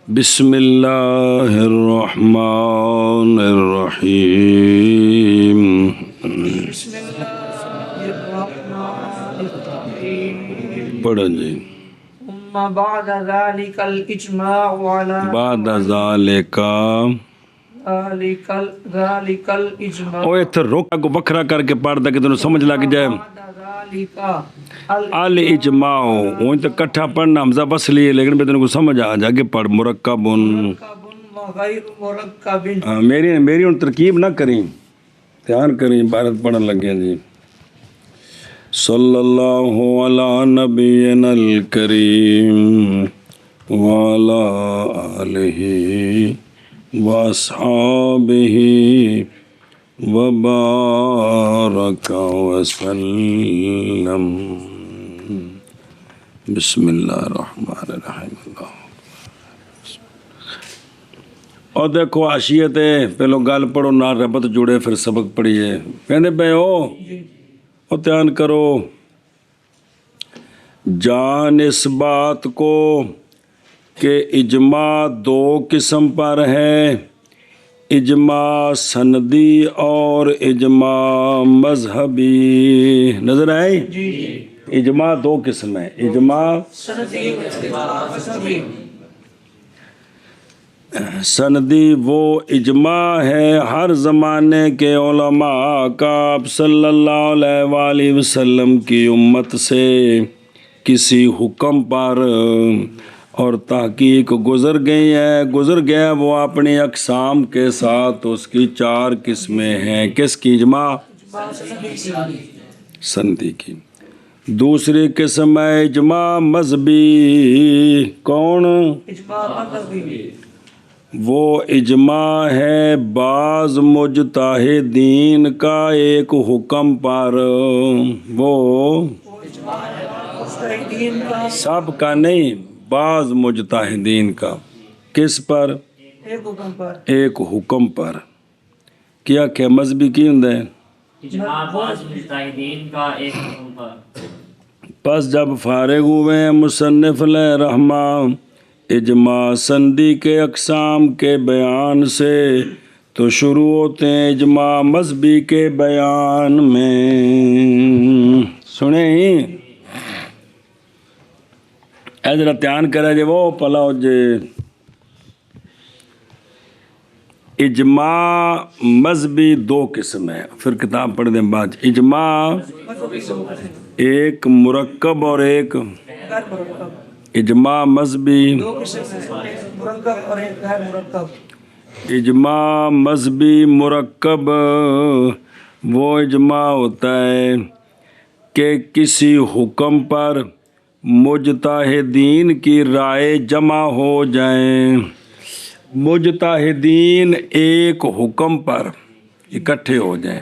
بسم اللہ الرحمن الرحیم پڑھیں جی ثم بعد ذلك الإجماع على بعد ذالک ذلك الإجماع اوہ اتھے روکا کو بکھرا کر کے پڑھ دا کہ تنہوں سمجھ لگ جائے بعد ذلك الاجماع وہیں تو کٹھا پڑھنا حمزہ بس لیے لیکن بھی تنہوں کو سمجھ آ جا کہ پڑھ مرکبن مركب وغير مركب میری ان ترکیب نہ کریں دھیان کریں عبارت پڑھن لگے جی صلی اللہ علی نبینا الکریم وعلی آلہ واصحابہ وبارک وسلم بسم اللہ الرحمن الرحیم اللہ اور دیکھو عاشیت ہے پہلو گال پڑھو نہ ربط جوڑے پھر سبق پڑھیے کہنے پہ ہو اور دھیان کرو جان اس بات کو کہ اجماع دو قسم پر ہے اجماع سندی اور اجماع مذہبی نظر آئی جی اجماع دو قسم ہے اجماع سندی مذہبی سندی وہ اجماع ہے ہر زمانے کے علماء کا آپ صلی اللہ علیہ وآلہ وسلم کی امت سے کسی حکم پر اور تحقیق گزر گیا وہ اپنی اقسام کے ساتھ اس کی چار قسمیں ہیں کس کی اجماع سندی کی دوسری قسم ہے اجماع مذہبی کون اجماع مذہبی وہ اجماع ہے بعض مجتہدین کا ایک حکم پر وہ مجتہدین کا سب کا نہیں بعض مجتہدین کا کس پر ایک حکم پر ایک حکم پر کیا مذہبی کی ہوں اجماع بعض مجتہدین کا ایک حکم پر پس جب فارغ ہوئے ہیں مصنف علیہ رحمہ اجماع سندی کے اقسام کے بیان سے تو شروع ہوتے ہیں اجماع مذہبی کے بیان میں سنیں ذرا دھیان کرے جی وہ پلاؤ جی اجماع مذہبی دو قسم ہے پھر کتاب پڑھ دیں بعد اجماع ایک مرکب اور ایک غیر مرکب اجماع مذہبی دو قسم ہیں ایک مرکب اور ایک غیر مرکب اجماع مذہبی مرکب وہ اجماع ہوتا ہے کہ کسی حکم پر مجتہدین کی رائے جمع ہو جائیں مجتہدین ایک حکم پر اکٹھے ہو جائیں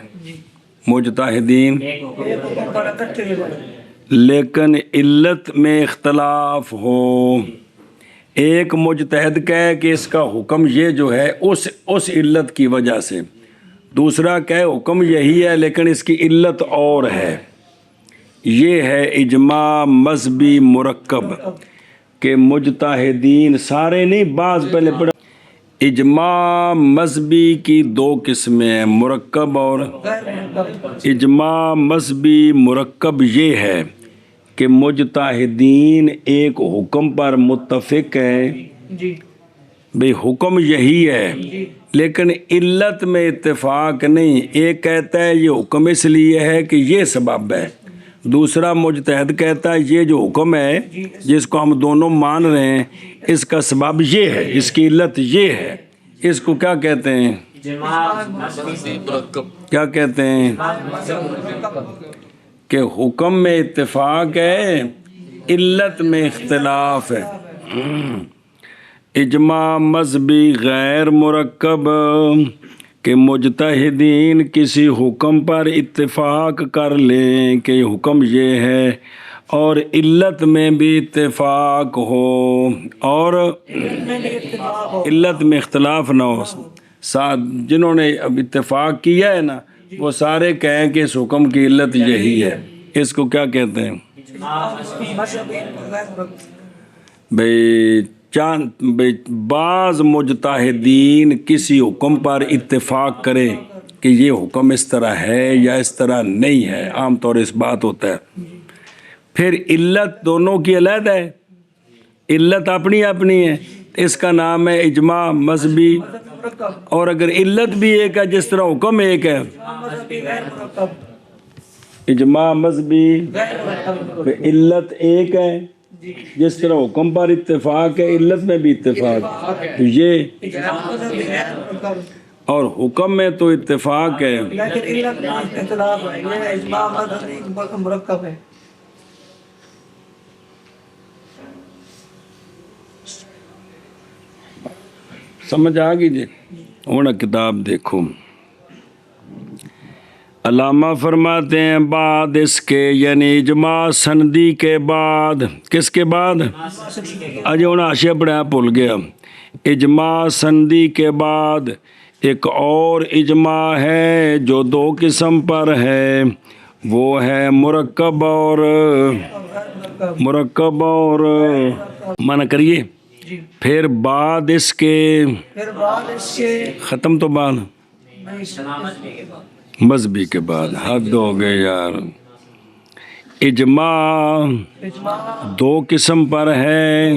مجتہدین ایک حکم پر اکٹھے ہوئے لیکن علت میں اختلاف ہو ایک مجتہد کہے کہ اس کا حکم یہ جو ہے اس علت کی وجہ سے دوسرا کہے حکم یہی ہے لیکن اس کی علت اور ہے یہ ہے اجماع مذہبی مرکب کہ مجتہدین سارے نہیں بعض پہلے پڑھا اجماع مذہبی کی دو قسمیں ہیں مرکب اور غیر مرکب اجماع مذہبی مرکب یہ ہے کہ مجتہدین ایک حکم پر متفق ہیں جی بھئی حکم یہی ہے جی لیکن علت میں اتفاق نہیں ایک کہتا ہے یہ حکم اس لیے ہے کہ یہ سبب ہے دوسرا مجتہد کہتا ہے یہ جو حکم ہے جس کو ہم دونوں مان رہے ہیں اس کا سبب یہ ہے اس کی علت یہ ہے اس کو کیا کہتے ہیں اجماع مذہبی کیا کہتے ہیں کہ حکم میں اتفاق ہے علت میں اختلاف ہے اجماع مذہبی غیر مرکب کہ مجتہدین کسی حکم پر اتفاق کر لیں کہ حکم یہ ہے اور علت میں بھی اتفاق ہو اور علت میں اختلاف نہ ہو جنہوں نے اب اتفاق کیا ہے نا وہ سارے کہیں کہ اس حکم کی علت یہی ہے اس کو کیا کہتے ہیں مذہبی غیر مرکب بھئی بعض مجتہدین کسی حکم پر اتفاق کرے کہ یہ حکم اس طرح ہے یا اس طرح نہیں ہے، عام طور اس بات ہوتا ہے، پھر علت دونوں کی علیحدہ ہے، علت اپنی اپنی ہے، اس کا نام ہے اجماع مذہبی، مرکب اور اگر علت بھی ایک ہے جس طرح حکم ایک ہے، مذہبی غیر مرکب اجماع مذہبی غیر مرکب علت ایک ہے، جس طرح حکم پر اتفاق ہے علت میں بھی اتفاق ہے، یہ مذہبی غیر مرکب، اور حکم میں تو اتفاق ہے، لیکن علت میں اختلاف ہے، یہ اجماع مذہبی مرکب ہے۔ سمجھ آ گئی جی؟ ہونا کتاب دیکھو، علامہ فرماتے ہیں بعد اس کے یعنی اجماع سندی کے بعد، کس کے بعد؟ اجے ہونا حاشیہ پڑھا بھول گیا، اجماع سندی کے بعد ایک اور اجماع ہے جو دو قسم پر ہے، وہ ہے مرکب اور منع کریے، جی پھر بعد اس کے، پھر بعد اس کے ختم تو بعد مذہبی کے بعد، حد ہو گئے یار، اجماع اجماع دو قسم پر ہے،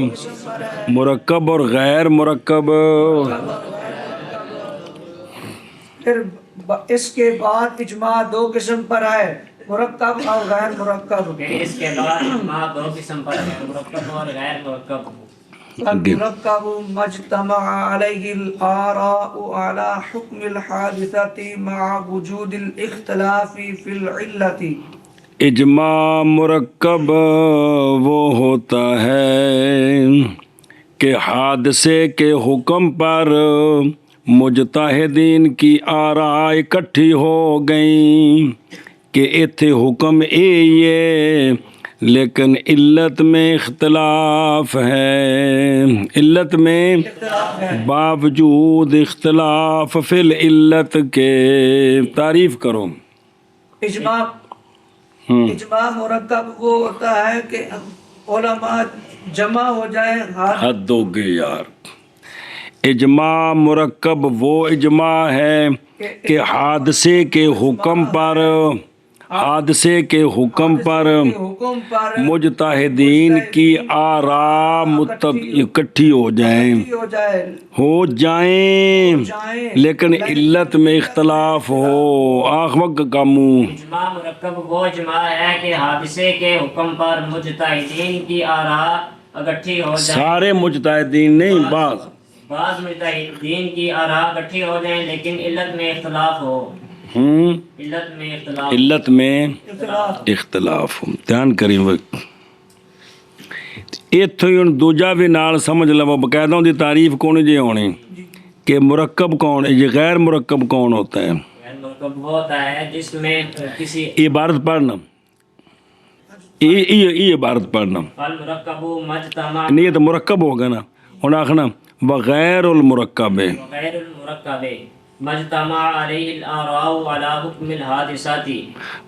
مرکب اور غیر مرکب، پھر اس کے بعد اجماع دو قسم پر ہے، مرکب اور غیر مرکب۔ پھر اس کے بعد اجماع دو قسم پر ہے، مرکب اور غیر مرکب۔ المركب ما اجتمع عليه الآراء على حكم الحادثة مع وجود الاختلاف في العلة۔ اجماع مرکب وہ ہوتا ہے کہ حادثے کے حکم پر مجتہدین کی آراء اکٹھی ہو گئیں کہ ایتھے حکم یہ لیکن علت میں اختلاف ہے، علت میں باوجود اختلاف فی العلت کے، تعریف کرو۔ اجماع اجماع مرکب وہ ہوتا ہے کہ علماء جمع ہو جائیں، حد ہو گئی یار، اجماع مرکب وہ اجماع ہے کہ حادثے کے حکم پر، حادثے کے حکم پر حکم پر مجتہدین کی آراء اکٹھی ہو جائیں، ہو جائے ہو جائیں لیکن علت میں اختلاف ہو، آخ وقت کا منہ، اجماع مرکب وہ اجماع ہے کہ حادثے کے حکم پر مجتہدین کی آراء اکٹھی ہو جائیں، سارے مجتہدین نہیں، بعض مجتہدین کی آراء اکٹھی ہو جائیں لیکن علت میں اختلاف ہو، علت میں اختلاف، علت میں اختلاف ہو، دھیان کریں وقت اتھو ہی دوجا بھی نال سمجھ لو، باقاعدہ ان دی تعریف کون جی ہونی کہ مرکب کون، یہ غیر مرکب کون ہوتا ہے؟ غیر مرکب وہ ہوتا ہے جس میں کسی عبارت پڑھنا، یہ عبارت پڑھنا، المرکب مجتمع نہیں یہ تو مرکب ہوگا نا، انہیں آخنا وغیر المرکب ہے، غیر المرکب مجتمع علیہ الآراء علی حکم الحادثات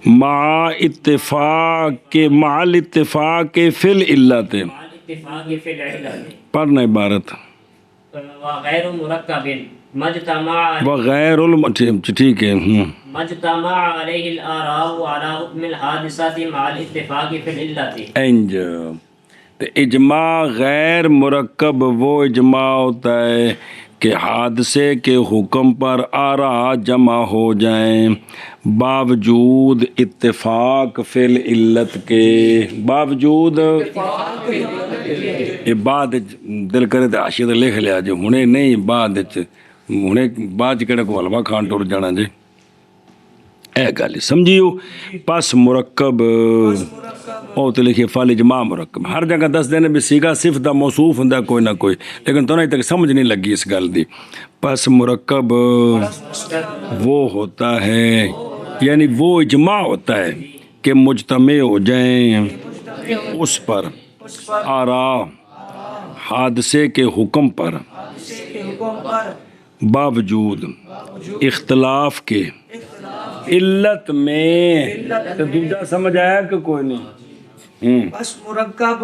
مع اتفاق کے، مع الاتفاق فی العلت، مع الاتفاق فی العلت، پڑھنا عبارت وغیر مرکب مجتمع وغیر ٹھیک ہے، مجتمع علیہ الآراء علی حکم الحادثات مع الاتفاق فی العلت۔ انج تو اجماع غیر مرکب وہ اجماع ہوتا ہے کہ حادثے کے حکم پر آراء جمع ہو جائیں باوجود اتفاق فی العلت کے، باوجود یہ بعد دل کرے تو حاشیے تے لکھ لیا جی، ہنے نہیں بعد ہنے بعد کہڑے کو حلوہ کھان ٹر جانا جی، اے گل سمجھیو۔ پس مرکب او تے لکھے فال اجماع مرکب، ہر جگہ دس دینے بھی سیگا صفت دا موصوف ہوندا کوئی نہ کوئی، لیکن تو نہیں تک سمجھ نہیں لگی اس گل دی۔ پس مرکب وہ ہوتا ہے یعنی وہ اجماع ہوتا ہے کہ مجتمع ہو جائیں اس پر آراء حادثے کے حکم پر باوجود اختلاف کے علت میں، تو دوجا سمجھ آیا کہ کوئی نہیں؟ بس مرکب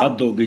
حد ہوگی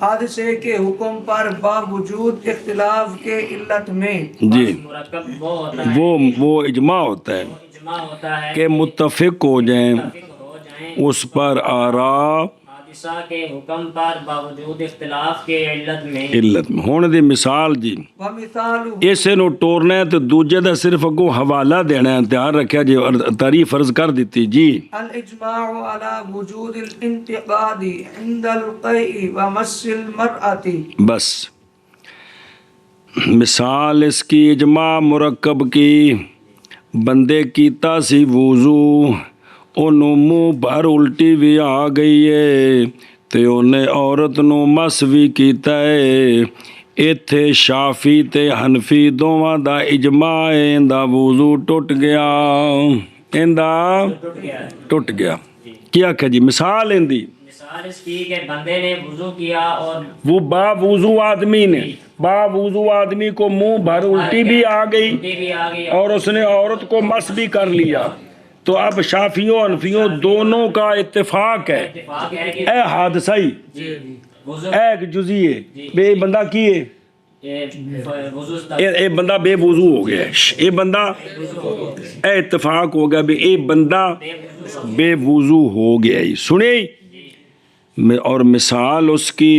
حادثے کے حکم پر باوجود اختلاف کے علت میں جی مرکب وہ ہوتا ہے وہ اجماع ہوتا ہے اجماع ہوتا ہے کہ متفق ہو جائیں متفق ہو جائیں اس پر آرا حادثہ کے حکم پر باوجود اختلاف کے علت میں علت میں ہونے دی مثال جی ومثال اسے نو ٹورنا ہے تو دوجے دا صرف اگوں حوالہ دینا ہے دھیان رکھیا جی تعریف فرض کر دیتی جی الاجماع على وجود الانتقاد عند القيء ومس المرأة بس مثال اس کی اجماع مرکب کی بندے کیتا سی وضو انہوں منہ بھر الٹی بھی آ گئی ہے تے انہیں عورت نو مس بھی کیتا ہے ایتھے شافی تے حنفی دوواں دا اجماع ہے اندا وضو ٹوٹ گیا اندا ٹوٹ گیا ہے۔ ٹوٹ گیا کیا کہ جی مثال اندی مثال اس کی کہ بندے نے وضو کیا اور وہ با وضو آدمی نے با وضو آدمی کو منہ بھر الٹی بھی آ گئی الٹی بھی آ گئی اور اس نے عورت کو مس بھی کر لیا تو اب شافیوں انفیوں دونوں کا اتفاق ہے اتفاق ہے کہ اے حادثہ ہی وضو اے ایک جزئی ہے بے بندہ کی ہے وضو اے بندہ بے وضو ہو گیا ہے اے بندہ اے اتفاق ہو گیا بھی اے بندہ بے وضو ہو گیا ہی سنیں اور مثال اس کی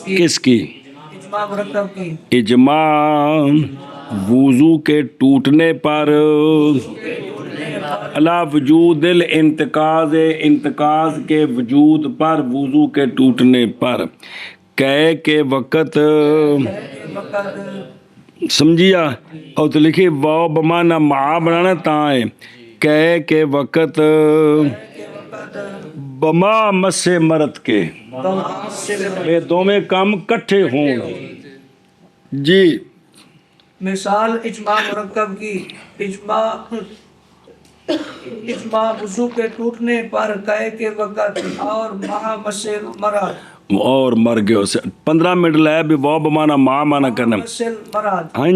کس کی اجماع مرکب کی اجماع وضو کے ٹوٹنے پر علا وجود انتقاض کے وجود پر وضو کے ٹوٹنے پر کہے کے وقت سمجھیا اور تو لکھی واو بمانا مع بنانا تاں ہے کہے کے وقت بما مس مرد کے یہ دونوں کام کٹھے ہوں جی مثال اجماع مرکب کی اجماع وضو کے ٹوٹنے پر قے کے وقت اور مہا مسل مراد اور مر گئے اسے 15 منٹ لائے بھی وہ بمانا ماں مانا کرنا مسل مراد ہاں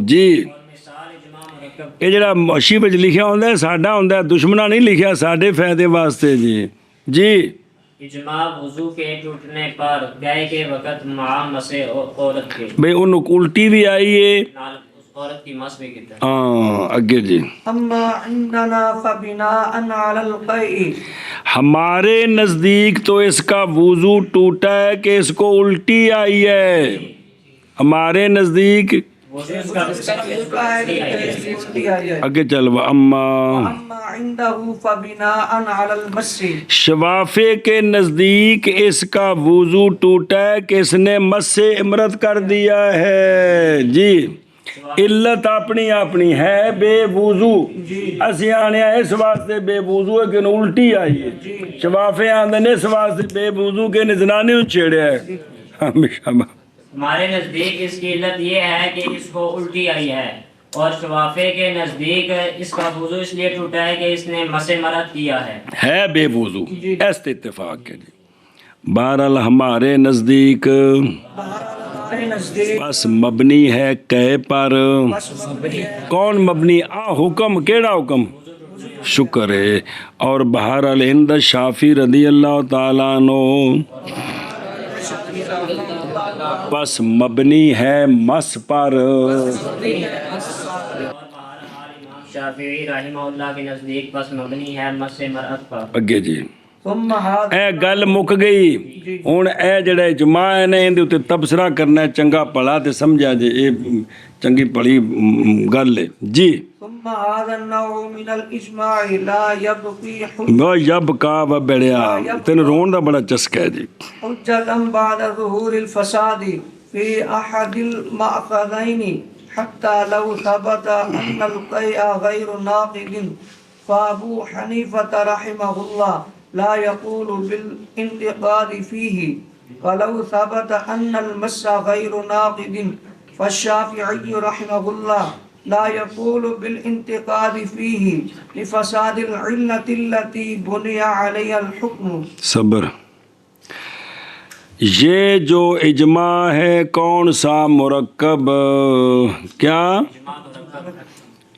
جی مثال اجماع مرکب یہ جڑا مشی وچ لکھیا ہوندا ہے ساڈا ہوندا ہے دشمنا نہیں لکھیا ساڈے فائدے واسطے جی جی اجماع وضو کے ٹوٹنے پر گائے کے وقت مع مسے عورت کے بھئی انہوں الٹی بھی آئی ہے نال اس عورت کی مس بھی کیتا ہاں اگے جی اما عندنا فبناء علی القیء ہمارے نزدیک تو اس کا وضو ٹوٹا ہے کہ اس کو الٹی آئی ہے ہمارے نزدیک وضو اس کا اگے چل اما اما عنده فبناء علی المس شوافے کے نزدیک اس کا وضو ٹوٹا ہے کہ اس نے مس سے امرت کر دیا ہے جی علت اپنی اپنی ہے بے وضو اسی آنے اس واسطے بے وضو ہے کہ الٹی آئی ہے شوافے آندے نے اس واسطے بے وضو کے نزنانے نو چھیڑیا ہے ہمیشہ ہمارے نزدیک اس کی علت یہ ہے کہ اس کو الٹی آئی ہے اور شوافے کے نزدیک اس کا وضو اس لیے ٹوٹا ہے کہ اس نے مس مرد کیا ہے بے وضو ایسے اتفاق ہے جی بہرحال ہمارے نزدیک بس مبنی ہے کہ پر کون مبنی حکم کیڑا حکم شکر ہے اور بہرحال ہند شافی رضی اللہ تعالیٰ عنہ بس مبنی ہے مس پر شافعی رحمہ اللہ کے نزدیک بس مبنی ہے مس مرد پر اگے جی ثم هذا اے گل مک گئی ہن اے جڑا اجماع ہے نا اندے تے تبصرہ کرنا ہے چنگا بھلا تے سمجھا جے اے چنگی بڑی گل ہے جی ثم هذا النوع من الاجماع لا يبقي حجة وہ یب کا و بڑیا تین رون دا بڑا چسکا ہے جی بعد ظهور الفساد في احد المأخذين حتى لو ثبت ان القيء غير ناقض فابو حنيفة رحمه الله لا يقول بالانتقاد فيه ولو ثبت ان المس غير ناقض فالشافعي رحمه الله لا يقول بالانتقاد فيه لفساد العلة التي بني عليها الحكم صبر یہ جو اجماع ہے کون سا مرکب کیا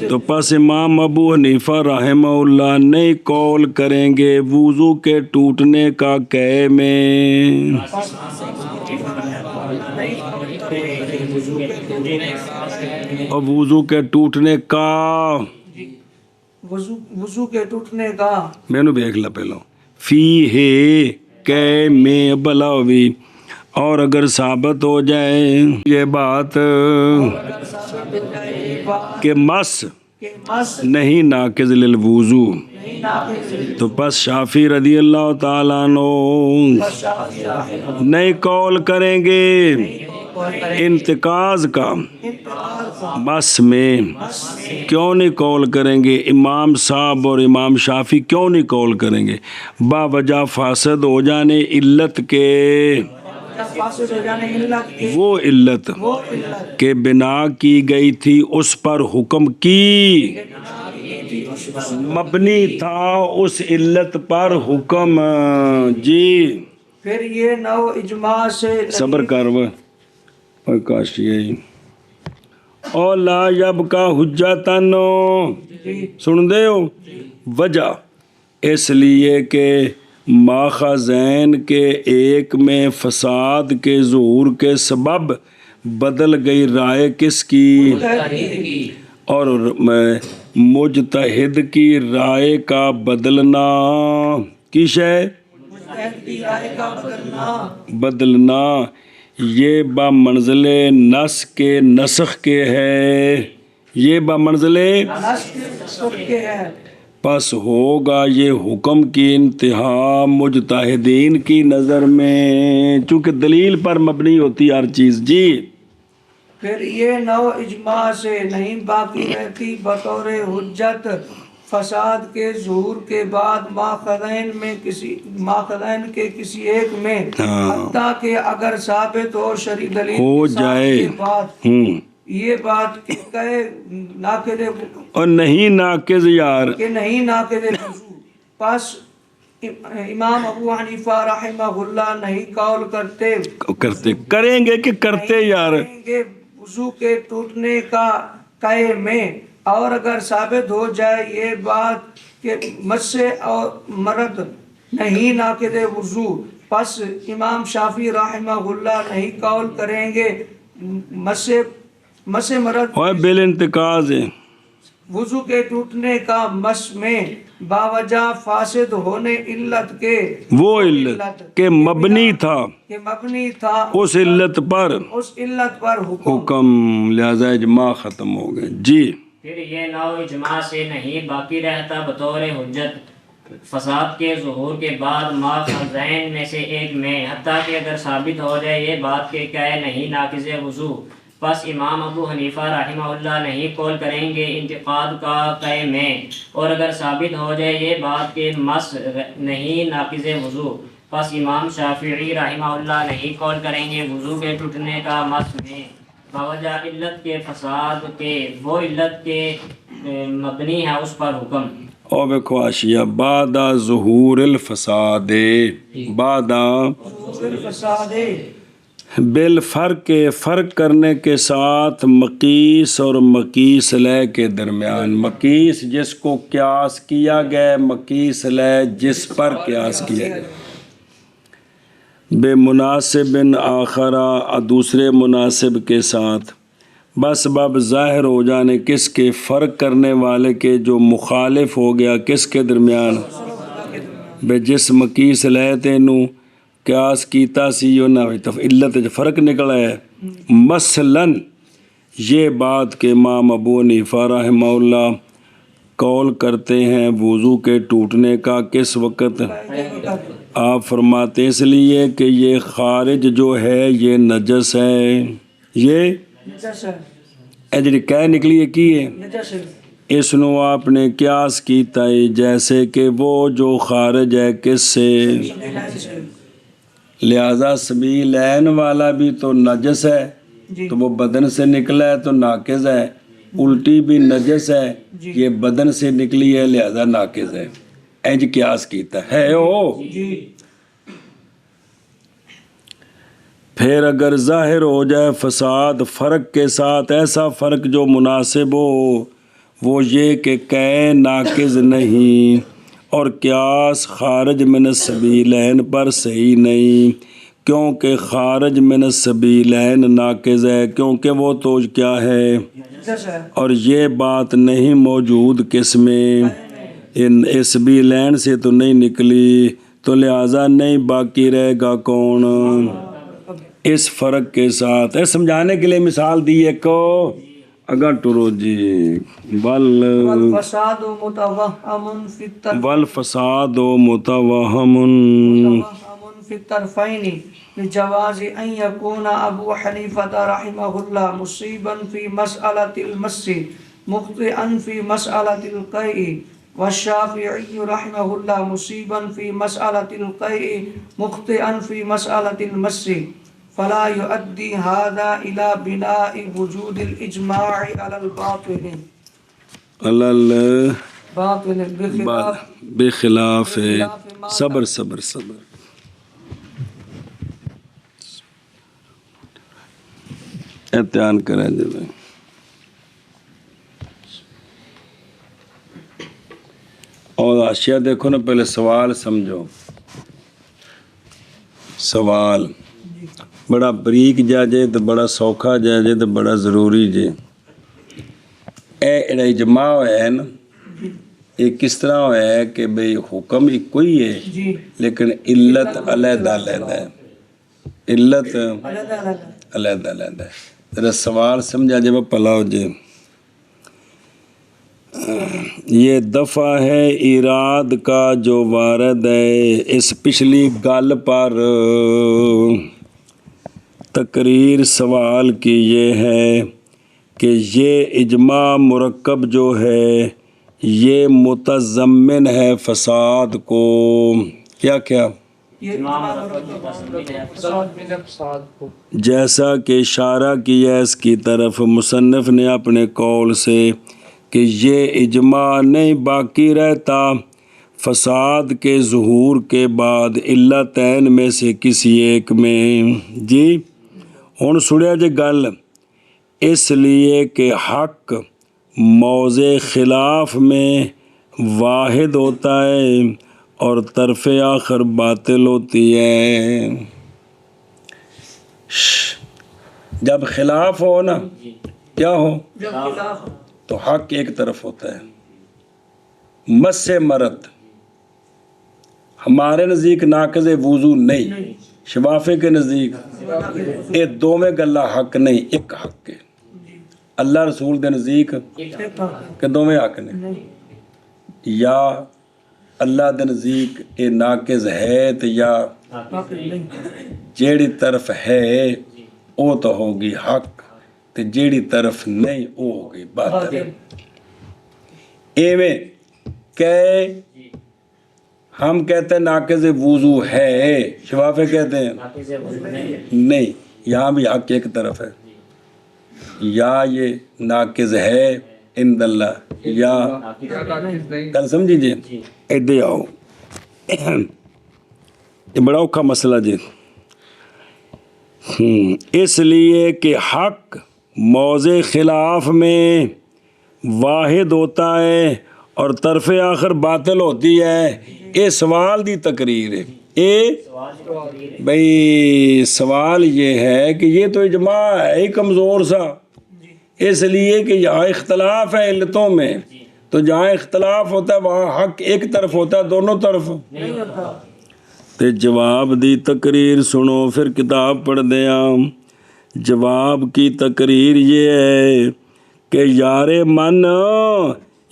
تو پس امام ابو حنیفہ رحمہ اللہ نہیں قول کریں گے وضو کے ٹوٹنے کا قے میں. اور وضو کے ٹوٹنے کا وضو کے ٹوٹنے کا میں نے دیکھ لا پہلو فی ہے کہ میں بلاوی. اور اگر ثابت ہو جائے یہ بات کہ مس کہ مس نہیں ناقض للوضو تو پس شافعی رضی اللہ تعالیٰ عنہ نہیں قول کریں گے انتقاض کا مس میں. کیوں نہیں قول کریں گے؟ امام صاحب اور امام شافعی کیوں نہیں قول کریں گے؟ باوجہ فاسد ہو جانے علت کے، فاسد ہو جانے علت کے، وہ علت کے بنا کی گئی تھی اس پر حکم کی مبنی تھا اس علت پر حکم. جی پھر یہ نو اجماع سے صبر کر وہ کاشی ہے اور لا یب کا حجتن سن دے ہو وجہ اس لیے کہ ماخذین کے ایک میں فساد کے ظہور کے سبب بدل گئی رائے کس کی؟ اور مجتہد کی رائے کا بدلنا کی شے بدلنا یہ بمنزل نس کے نسخ کے ہے، یہ بمنزل پس ہوگا یہ حکم کی انتہا مجتہدین کی نظر میں چونکہ دلیل پر مبنی ہوتی ہر چیز. جی پھر یہ نو اجماع سے نہیں باقی رہتی بطور حجت فساد کے ظہور کے بعد ماخذین کے کسی ایک میں، حتیٰ کہ اگر ثابت ہو شرعی دلیل ہو جائے کے بعد یہ بات کہ کہے ناقض اور نہیں ناقض یار کہ نہیں ناقض وضو، پس امام ابو حنیفہ رحمہ اللہ نہیں قول کرتے کریں گے کہ کرتے یار وضو کے ٹوٹنے کا قے میں. اور اگر ثابت ہو جائے یہ بات کہ مس اور مرد نہیں ناقض وضو، پس امام شافعی رحمہ اللہ نہیں قول کریں گے مس مرد اور بالانتقاض ہے وضو کے ٹوٹنے کا مس میں باوجہ فاسد ہونے علت کے، وہ علت کہ مبنی تھا اس علت پر حکم، لہذا اجماع ختم ہو گئے. جی پھر یہ نو اجماع سے نہیں باقی رہتا بطور حجت فساد کے ظہور کے بعد ماخذین میں سے ایک میں، حتیٰ کہ اگر ثابت ہو جائے یہ بات کہ قے نہیں ناقض وضو، پس امام ابو حنیفہ رحمہ اللہ نہیں قول کریں گے انتقاد کا قے میں. اور اگر ثابت ہو جائے یہ بات کہ مس نہیں ناقض وضو، پس امام شافعی رحمہ اللہ نہیں قول کریں گے وضو کے ٹوٹنے کا مس میں باوجہ علت کے فساد کے، وہ علت کے مبنی ہے اس پر حکم. اور دیکھو آشیہ بعد ظہور الفساد بعد بالفرق فرق کرنے کے ساتھ مقیس اور مقیس لہ کے درمیان. مقیس جس کو قیاس کیا گیا، مقیس لہ جس پر قیاس کیا گیا. بے مناسب آخرہ دوسرے مناسب کے ساتھ بس باب ظاہر ہو جانے کس کے؟ فرق کرنے والے کے جو مخالف ہو گیا کس کے درمیان؟ بے جس مقیس لہ تینوں قیاس کیتا سی یو نہ علت فرق نکلا ہے. مثلاً یہ بات کہ امام ابو حنیفہ رحمہ اللہ قول کرتے ہیں وضو کے ٹوٹنے کا کس وقت؟ آپ فرماتے اس لیے کہ یہ خارج جو ہے یہ نجس ہے، یہ جڑی کہہ نکلی ہے کی ہے اس نو آپ نے قیاس کیتا ہے جیسے کہ وہ جو خارج ہے کس سے؟ لہذا سبیلین والا بھی تو نجس ہے تو وہ بدن سے نکلا ہے تو ناقض ہے، الٹی بھی نجس ہے یہ بدن سے نکلی ہے لہذا ناقض ہے. اینج قیاس کیتا ہے او. پھر اگر ظاہر ہو جائے فساد فرق کے ساتھ ایسا فرق جو مناسب ہو وہ یہ کہ قے ناقض نہیں اور قیاس خارج من السبیلین پر صحیح نہیں، کیونکہ خارج من السبیلین ناقض ہے، کیونکہ وہ تو کیا ہے، جیسے اور یہ بات نہیں موجود کس میں، ان سبیلین سے تو نہیں نکلی، تو لہٰذا نہیں باقی رہے گا کون، اس فرق کے ساتھ سمجھانے کے لیے مثال دی ایک اگر ٹرو جی والفساد متوهم في والفساد متوہم في الطرفين لجواز أن يكون أبو حنيفة رحمه الله مصيبا في مسألة المس مخطئا في مسألة القيء، والشافعي رحمه الله مصيبا في مسألة القيء مخطئا في مسألة المس، فلا يؤدي هذا إلى بناء وجود الإجماع على الباطل بخلاف صبر صبر صبر احتیاط کریں جی بھائی. اور اشیاء دیکھو نا، پہلے سوال سمجھو. سوال بڑا بریک جا جے تو بڑا سوکھا جا جے تو بڑا ضروری جے. اے اجماع ہے نا، یہ کس طرح ہوا ہے کہ بھئی حکم ایک کوئی ہے جی لیکن علت علیحدہ علیحدہ ہے، علت علیحدہ علیحدہ ہے. ذرا سوال سمجھا جب پلاؤ جے. یہ دفعہ ہے اراد کا جو وارد ہے اس پچھلی گل پر. تقریر سوال کی یہ ہے کہ یہ اجماع مرکب جو ہے یہ متضمن ہے فساد کو. کیا کیا؟ جیسا کہ اشارہ کیا اس کی طرف مصنف نے اپنے قول سے کہ یہ اجماع نہیں باقی رہتا فساد کے ظہور کے بعد علتین میں سے کسی ایک میں. جی ہن سنیا جی گل، اس لیے کہ حق موضع خلاف میں واحد ہوتا ہے اور طرف آخر باطل ہوتی ہے. جب خلاف ہو نا کیا ہو تو حق ایک طرف ہوتا ہے. مس مرد ہمارے نزدیک ناقض وضو نہیں، شفافے کے نزدیک یہ دو میں گلہ حق نہیں، ایک حق ہے. اللہ رسول دے نزدیک کہ دو میں حق نہیں. یا اللہ دے نزدیک یہ ناقض ہے تو یا جیڑی طرف ہے وہ تو ہوگی حق تے جیڑی طرف نہیں وہ ہوگی باطل. ایویں کہ ہم کہتے ہیں ناقض وضو ہے، شفافے کہتے ہیں نہیں. یہاں بھی حق ایک طرف ہے، یا یہ ناقض ہے عند اللہ یا کل سمجھی جی. ادھر آؤ، یہ بڑا اوکھا مسئلہ جی. اس لیے کہ حق موضع خلاف میں واحد ہوتا ہے اور طرف آخر باطل ہوتی ہے. یہ سوال دی تقریر ہے. یہ بھئی سوال یہ ہے کہ یہ تو اجماع ہے ہی کمزور سا، اس لیے کہ یہاں اختلاف ہے علتوں میں، تو جہاں اختلاف ہوتا ہے وہاں حق ایک طرف ہوتا ہے، دونوں طرف. تے جواب دی تقریر سنو، پھر کتاب پڑھ دیا. جواب کی تقریر یہ ہے کہ یار من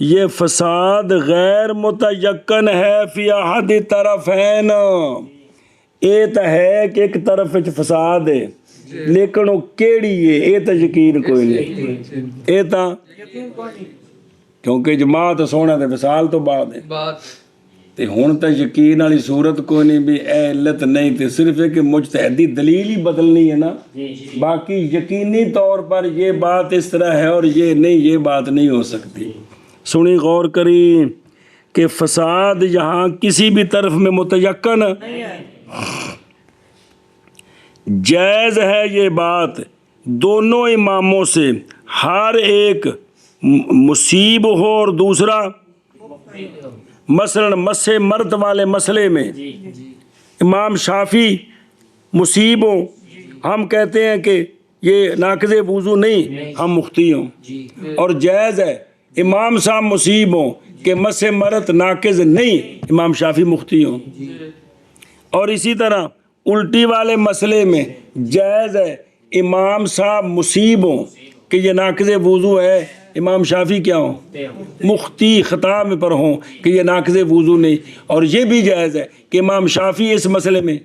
یہ فساد غیر متیقن ہے فی احد طرفین. یہ تو ہے کہ ایک طرف فساد ہے لیکن وہ کیڑی ہے یہ تو یقین کوئی نہیں. یہ تو کیونکہ جماع تو سونا تے وصال تو بعد ہے تے ہن تو یقین والی صورت کوئی نہیں بھی اے علت نہیں، تے صرف ہے کہ مجتہدی دلیل ہی بدلنی ہے نا. باقی یقینی طور پر یہ بات اس طرح ہے اور یہ نہیں، یہ بات نہیں ہو سکتی. سنی غور کری کہ فساد یہاں کسی بھی طرف میں متیقن جائز ہے. یہ بات دونوں اماموں سے ہر ایک مصیب ہو اور دوسرا مثلا مس مرد والے مسئلے میں امام شافعی مصیب ہو، ہم کہتے ہیں کہ یہ ناقض وضو نہیں، ہم مختی ہوں، اور جائز ہے امام صاحب مصیب ہوں کہ مس مرد ناقض نہیں، امام شافعی مختی ہوں۔ اور اسی طرح الٹی والے مسئلے میں جائز ہے امام صاحب مصیب ہوں کہ یہ ناقض وضو ہے، امام شافعی کیا ہوں؟ مختی خطا میں پر ہوں کہ یہ ناقض وضو نہیں، اور یہ بھی جائز ہے کہ امام شافعی اس مسئلے میں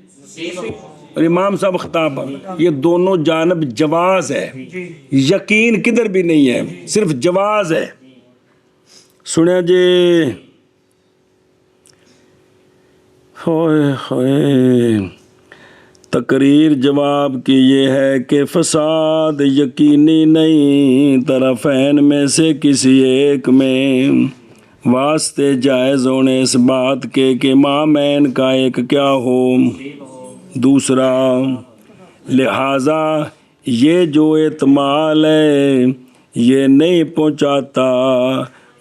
اور امام صاحب خطا پر، یہ دونوں جانب جواز ہے، یقین کدھر بھی نہیں ہے، صرف جواز ہے۔ سنیں جی، ہوئے ہوئے تقریر جواب کی یہ ہے کہ فساد یقینی نہیں، طرفین میں سے کسی ایک میں واسطے جائز ہونے اس بات کے کہ مامین کا ایک کیا ہو دوسرا، لہذا یہ جو احتمال ہے یہ نہیں پہنچاتا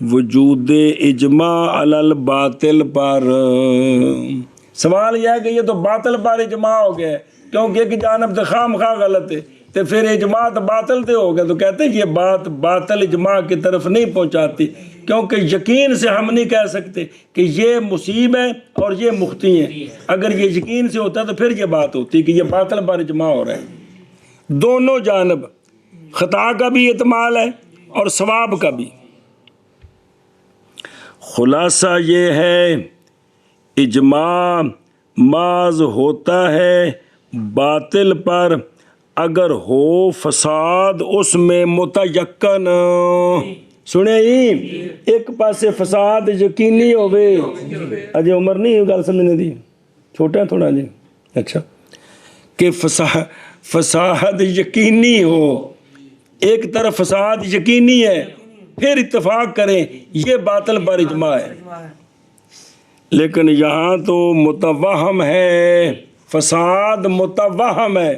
وجود اجماع علی الباطل پر۔ سوال یہ ہے کہ یہ تو باطل پر اجماع ہو گیا ہے، کیونکہ ایک جانب تو خام خواہ غلط ہے، تو پھر اجماع تو باطل تے ہو گیا، تو کہتے ہیں یہ بات باطل اجماع کی طرف نہیں پہنچاتی، کیونکہ یقین سے ہم نہیں کہہ سکتے کہ یہ مصیب ہے اور یہ مختی ہیں۔ اگر یہ یقین سے ہوتا تو پھر یہ بات ہوتی کہ یہ باطل پر اجماع ہو رہا ہے۔ دونوں جانب خطا کا بھی احتمال ہے اور ثواب کا بھی۔ خلاصہ یہ ہے اجماع محض ہوتا ہے باطل پر اگر ہو فساد اس میں متیقن۔ سنے ہی ایک پاسے فساد یقینی ہوئے، اجے عمر نہیں گل سمجھنے دی، چھوٹا تھوڑا جی، اچھا، کہ فساد یقینی ہو، ایک طرف فساد یقینی ہے پھر اتفاق کریں یہ باطل پر اجماع ہے، لیکن یہاں تو متوہم ہے، فساد متوہم ہے،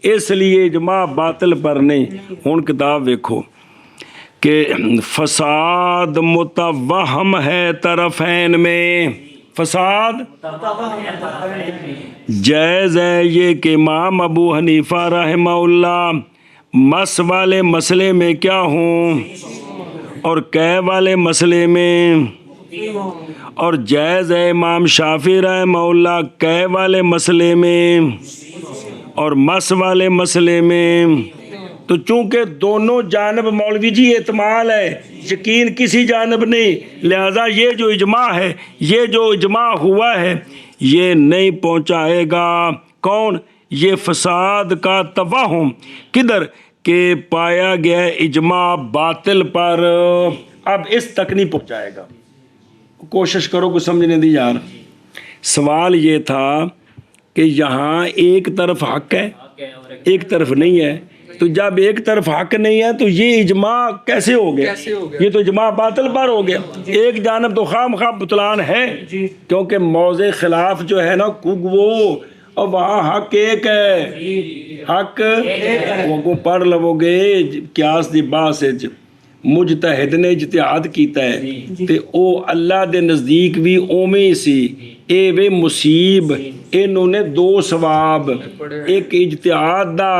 اس لیے اجماع باطل پر نہیں۔ ہن کتاب دیکھو کہ فساد متوہم ہے طرفین میں، فساد جائز ہے یہ کہ امام ابو حنیفہ رحمہ اللہ مس والے مسئلے میں کیا ہوں اور قے والے مسئلے میں، اور جائز ہے امام شافعی رحمہ اللہ قے والے مسئلے میں اور مس والے مسئلے میں۔ تو چونکہ دونوں جانب مولوی جی احتمال ہے، یقین کسی جانب نہیں، لہذا یہ جو اجماع ہے، یہ جو اجماع ہوا ہے یہ نہیں پہنچائے گا کون؟ یہ فساد کا توہم کدھر کہ پایا گیا اجماع باطل پر، اب اس تک نہیں پہنچائے گا۔ کوشش کرو کو سمجھنے دی یار۔ سوال یہ تھا کہ یہاں ایک طرف حق ہے ایک طرف نہیں ہے، تو جب ایک طرف حق نہیں ہے تو یہ اجماع کیسے ہو گیا؟ یہ تو اجماع باطل پر ہو گیا۔ ایک جانب تو خام خواہ بطلان ہے، کیونکہ موضع خلاف جو ہے نا وہ، اور وہاں حق ایک ہے، حق وہ پڑھ لو گے قیاس دی باس مجتہد نے اجتہاد کیتا ہے تے او اللہ دے نزدیک بھی اوویں سی، اے وے مصیب، انہوں نے دو ثواب، ایک اجتہاد دا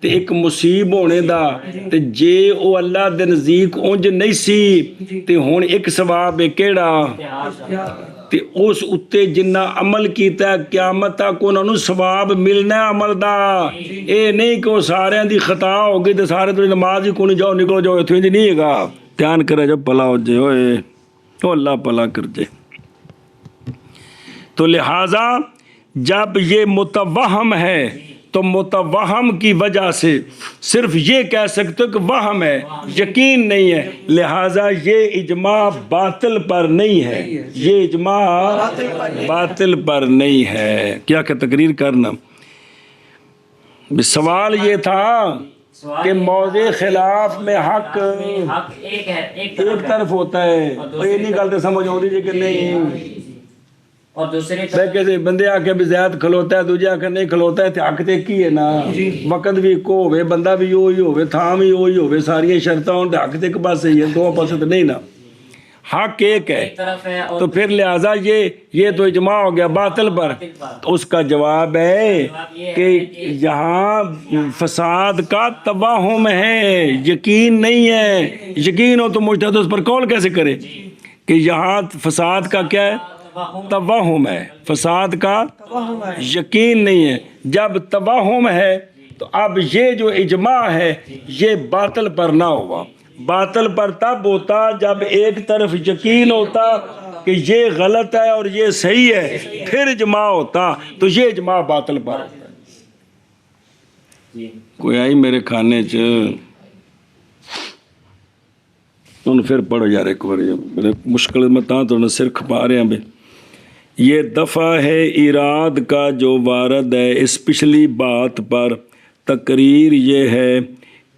تے ایک مصیب ہونے دا، تے جے او اللہ دے نزدیک اونج نہیں سی تے ہن ایک ثواب ہے کیڑا؟ تے اس اتے جنہ عمل کیتا ہے قیامت تک انہوں نے ثواب ملنا ہے عمل دا، اے نہیں کہ وہ سارے دی خطا ہو گئی تے سارے تو نماز ہی کونی جاؤ نکلو جاؤ، اتنے جی نہیں ہے گا۔ دھیان کرے جب پلا ہو جائے ہوئے تو اللہ پلا کر جائے۔ تو لہٰذا جب یہ متوہم ہے تو متوہم کی وجہ سے صرف یہ کہہ سکتے کہ وہم ہے، یقین نہیں ہے، لہٰذا یہ اجماع باطل پر نہیں ہے، یہ اجماع باطل پر نہیں ہے۔ کیا کہ تقریر کرنا سوال یہ تھا کہ موضع خلاف میں حق ایک طرف ہوتا ہے، تو یہ نہیں گلتے سمجھ ہو رہی کہ نہیں؟ اور دوسری میں طرف کہتے بندے آ کے بھی زیاد کھلوتا ہے دوجے آ کے نہیں کھلوتا ہے تے حق تے کی ہے نا وقت بھی کو ہوئے بندہ بھی وہی ہوئے تھام بھی وہی ہوئے ساری شرطاں ہوں تے حق تے ایک پاس ہی ہے دو پاس تو نہیں نا حق ایک ہے ایک طرف ہے اور تو پھر لہٰذا یہ تو اجماع ہو گیا باطل پر تو اس کا جواب ہے کہ یہاں فساد کا توہم ہے یقین نہیں ہے یقین ہو تو مجتہد اس پر قول کیسے کرے کہ یہاں فساد کا کیا ہے توہم ہے فساد کا یقین نہیں ہے جب توہم ہے تو اب یہ جو اجماع ہے یہ باطل پر نہ ہوا باطل پر تب ہوتا جب ایک طرف یقین ہوتا کہ یہ غلط ہے اور یہ صحیح ہے پھر اجماع ہوتا تو یہ اجماع باطل پر کوئی آئی میرے کھانے چ ان پھر پڑھو یار ایک بار میرے مشکل میں تو سر کھپا رہے ہیں بھائی یہ دفعہ ہے اراد کا جو وارد ہے اس پچھلی بات پر تقریر یہ ہے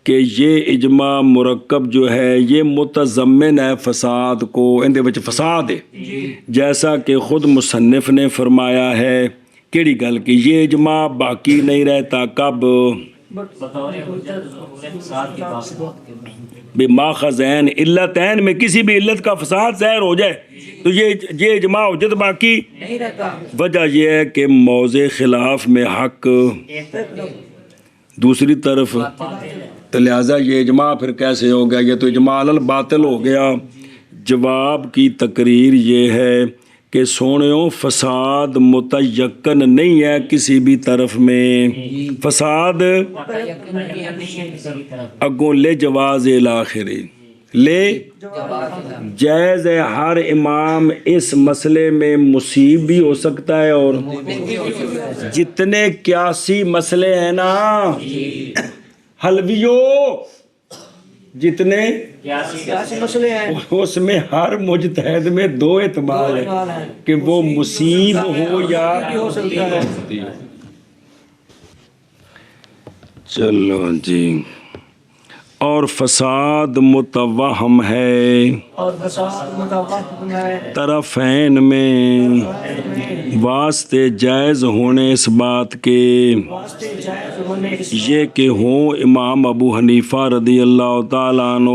کہ یہ اجماع مرکب جو ہے یہ متضمن ہے فساد کو اندے وچ فساد ہے جیسا کہ خود مصنف نے فرمایا ہے کیڑی گل کہ یہ اجماع باقی نہیں رہتا کب بطور حجت ظہور فساد کی بات بے ماخذین علتین میں کسی بھی علت کا فساد ظاہر ہو جائے تو یہ اجماع حجت باقی نہیں رہتا وجہ یہ ہے کہ موضع خلاف میں حق دوسری طرف تو لہٰذا یہ اجماع پھر کیسے ہو گیا یہ تو اجماع الباطل ہو گیا جواب کی تقریر یہ ہے کہ سونیوں فساد متیقن نہیں ہے کسی بھی طرف میں فساد اگوں لے جواز الاخری لے جائز ہے ہر امام اس مسئلے میں مصیب بھی ہو سکتا ہے اور جتنے قیاسی مسئلے ہیں نا حلویوں جتنے سیاسی مسئلے ہیں اس میں ہر مجتہد میں دو اعتبار ہے کہ وہ مصیب ہو یا ہو سکتا ہے چلو جی اور فساد متوہم ہے اور فساد متوہم ہے طرفین میں واسطے جائز ہونے اس بات کے واسطے جائز ہونے اس یہ کہ ہوں امام ابو حنیفہ رضی اللہ تعالیٰ عنہ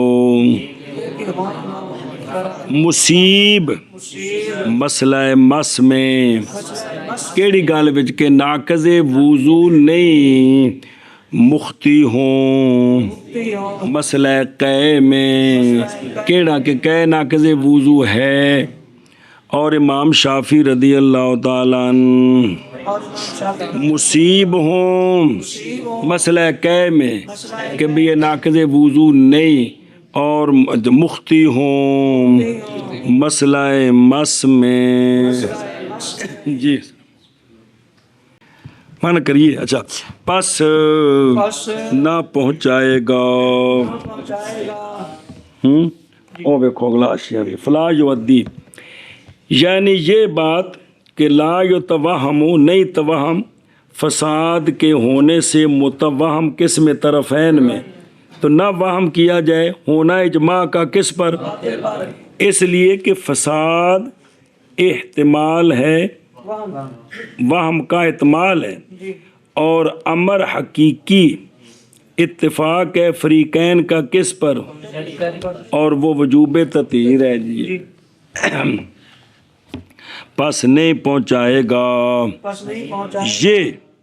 مصیب مسئلہ مس میں کیڑی گل وچ کہ ناقض وضو نہیں مختی ہوں مسئلہ قے میں کیڑا کہ قے ناقض وضو ہے اور امام شافعی رضی اللہ تعالیٰ عنہ مصیب ہوں مسئلہ قے میں کہ بھی یہ ناقض وضو نہیں اور مختی ہوں مسئلہ مس میں جی مانا کریے اچھا پس نہ پہنچائے گا او بیکھو اگلا اشیاء بھی فلا یودی یعنی یہ بات کہ لا یتوہم نہیں توہم فساد کے ہونے سے متوہم کس میں طرفین میں تو نہ وہم کیا جائے ہونا اجماع کا کس پر اس لیے کہ فساد احتمال ہے وہم کا احتمال ہے اور امر حقیقی اتفاق ہے فریقین کا کس پر اور وہ وجوب تطہیر ہے جی پس نہیں پہنچائے گا پس نہیں پہنچا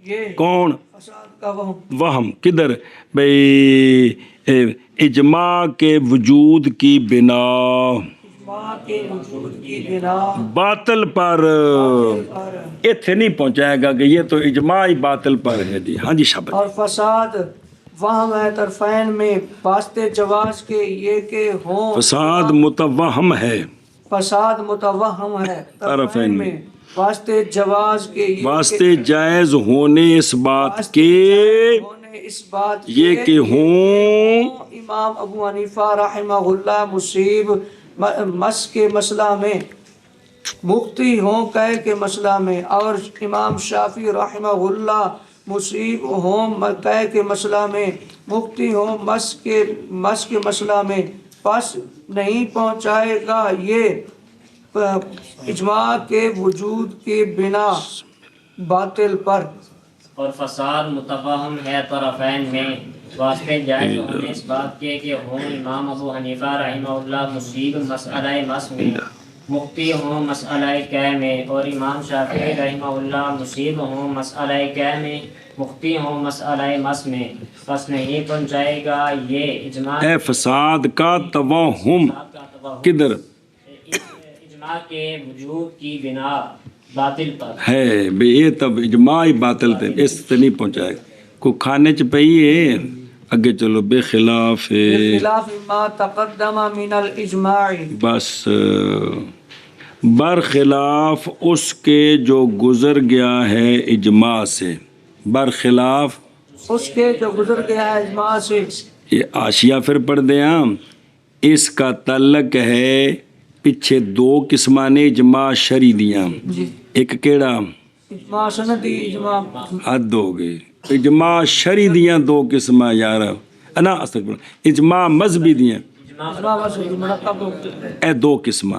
یہ کون فساد کا وہم کدھر بھئی اجماع کے وجود کی بنا کے وجود کی بنا باطل پر اتنے نہیں پہنچائے گا کہ یہ تو اجماع ہی باطل پر ہے جی ہاں جی شاباش اور فساد وہم ہے طرفین میں واسطے جواز کے یہ کہ ہوں فساد متوہم ہے فساد متوہم ہے طرفین میں واسطے جواز کے واسطے جائز ہونے اس بات کے اس بات یہ کہ ہوں امام ابو حنیفہ رحمہ اللہ مصیب مس کے مسئلہ میں مفتی ہوں قے کے مسئلہ میں اور امام شافعی رحمہ اللہ مصیب ہوں قے کے مسئلہ میں مفتی ہوں مس کے مسئلہ میں پس نہیں پہنچائے گا یہ اجماع کے وجود کی بنا باطل پر اور فساد متفہم ہے طرفین میں واسطے جائز ہونے اس بات کے کہ ہوں امام ابو حنیفہ رحمہ اللہ مصیب مسئلہ مس میں، مفتی ہوں مسئلہ قے میں، اور امام شافعی رحمہ اللہ مصیب ہوں مسئلہ قے میں، مفتی ہوں مسئلہ مس میں، بس نہیں پہنچائے گا یہ اجماع اے فساد کا توہم کدھر اجماع کے وجود کی بنا باطل پر ہے بے، یہ تب اجماع ہی باطل تھے، اس سے نہیں پہنچائے کو کھانے چ پئی ہے اگے چلو بے خلاف خلاف ما تقدم من الاجماع، بس برخلاف اس کے جو گزر گیا ہے اجماع سے، برخلاف اس کے جو گزر گیا ہے اجماع سے، یہ آشیا پھر پڑھ دیں ہم، اس کا تعلق ہے پیچھے دو قسمان اجماع شرعی دیاں، جی ایک کیڑا اجماع سندی اجماع حد ہو گئی، اجماع شرعی دیاں دو قسمہ یار انا استغفر، اجماع مذہبی دیاں اجماع مسئلہ مرکب اے دو قسمہ،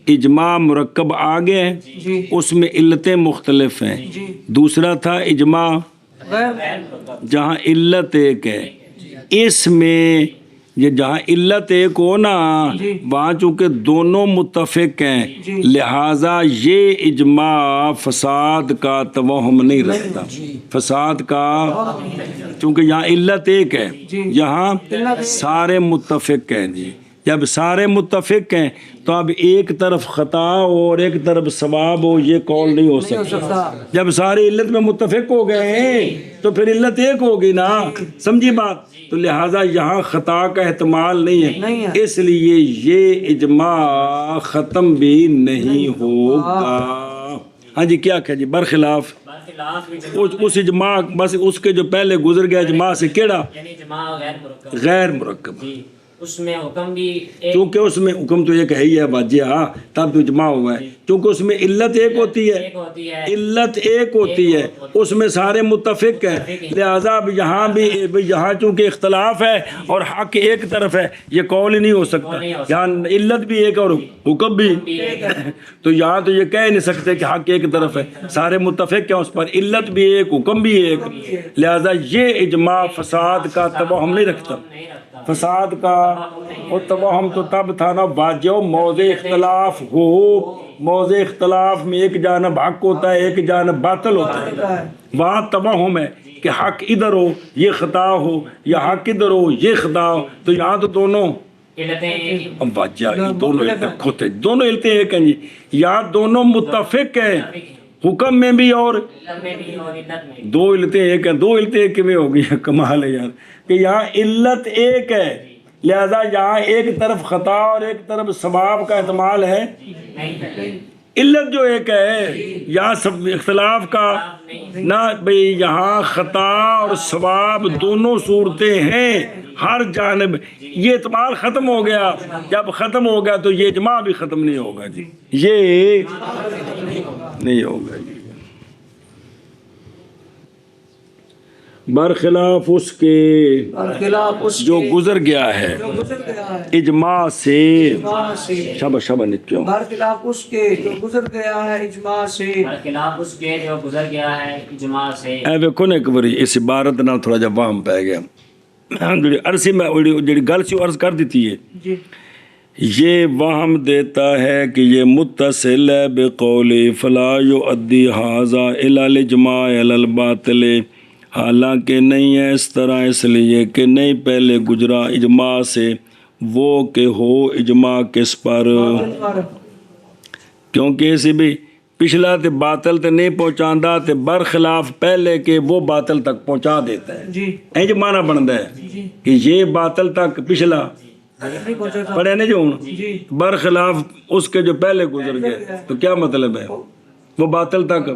اجماع مرکب آگے ہے جی اس میں علتیں مختلف ہیں، جی دوسرا تھا اجماع غیر جہاں علت ایک ہے، اس میں یہ جہاں علت ایک ہو نا وہاں چونکہ دونوں متفق ہیں لہٰذا یہ اجماع فساد کا توہم نہیں رکھتا، فساد کا چونکہ یہاں علت ایک ہے، یہاں سارے متفق ہیں جی، جب سارے متفق ہیں تو اب ایک طرف خطا ہو اور ایک طرف ثواب ہو یہ قول نہیں ہو سکتا، جب سارے علت میں متفق ہو گئے ہیں تو پھر علت ایک ہوگی نا، سمجھی بات، تو لہٰذا یہاں خطا کا احتمال نہیں ہے، اس لیے یہ اجماع ختم بھی نہیں ہوگا۔ ہاں جی کیا کہ جی برخلاف اس اجماع بس اس کے جو پہلے گزر گیا اجماع سے کیڑا یعنی اجماع غیر مرکب، غیر مرکب، جی اس میں حکم بھی ایک چونکہ اس میں حکم تو ایک ہے ہی ہے واجہ، تب تو اجماع ہوا ہے، چونکہ اس میں علت ایک ہوتی ہے، ہوتی ہے، علت ایک ہوتی ہے، اس میں سارے متفق ہیں، لہذا اب یہاں بھی یہاں چونکہ اختلاف ہے اور حق ایک طرف ہے یہ قول ہی نہیں ہو سکتا، یہاں علت بھی ایک اور حکم بھی، تو یہاں تو یہ کہہ نہیں سکتے کہ حق ایک طرف ہے، سارے متفق ہیں اس پر، علت بھی ایک حکم بھی ایک، لہذا یہ اجماع فساد کا توہم نہیں رکھتا، فساد کا اور توہم تو تب تھا نا واجہ موضع اختلاف ہو، موضع اختلاف میں ایک جانب حق ہوتا ہے ایک جانب باطل ہوتا ہے، وہاں توہم ہے کہ حق ادھر ہو یہ خطا ہو یا حق ادھر ہو یہ خطا ہو، تو یہاں تو دونوں اب واجہ دونوں علتیں ہیں، دونوں علتیں ایک ہیں جی، یہاں دونوں متفق ہیں حکم میں بھی اور دو علتیں ایک ہیں، دو علتیں ایک میں ہو گئی، کمال ہے یار کہ یہاں علت ایک ہے لہذا یہاں ایک طرف خطا اور ایک طرف ثواب کا احتمال ہے، علت جو ایک ہے یہاں سب اختلاف کا نہ بھئی یہاں خطا اور ثواب دونوں صورتیں ہیں ہر جانب، یہ اعتبار ختم ہو گیا، جب ختم ہو گیا تو یہ اجماع بھی ختم نہیں ہوگا جی، یہ نہیں ہوگا جی، برخلاف اس کے جو گزر گیا ہے اجماع سے، شبہ نتیوں برخلاف اس کے جو گزر گیا ہے اجماع سے، برخلاف اس کے جو گزر گیا ہے اجماع سے، اے ویکھو نا ایک باری اس عبارت نال تھوڑا جا وہم پہ گیا، جڑی عرصی میں جڑی گل سی عرض کر دیتی ہے جی یہ وہم دیتا ہے کہ یہ متصل ہے بقول فلا یؤدی ھذا الی الاجماع علی الباطل، حالانکہ نہیں ہے اس طرح، اس لیے کہ نہیں پہلے گزرا اجماع سے وہ کہ ہو اجماع کس پر، کیونکہ اسی بھی پچھلا تے باطل تے نہیں پہنچاندا تے برخلاف پہلے کے وہ باطل تک پہنچا دیتا ہے، جی انج معنی بنتا ہے کہ یہ باطل تک پچھلا پڑھے نہیں جو جی برخلاف اس کے جو پہلے گزر گئے، تو کیا مطلب ہے وہ باطل تک،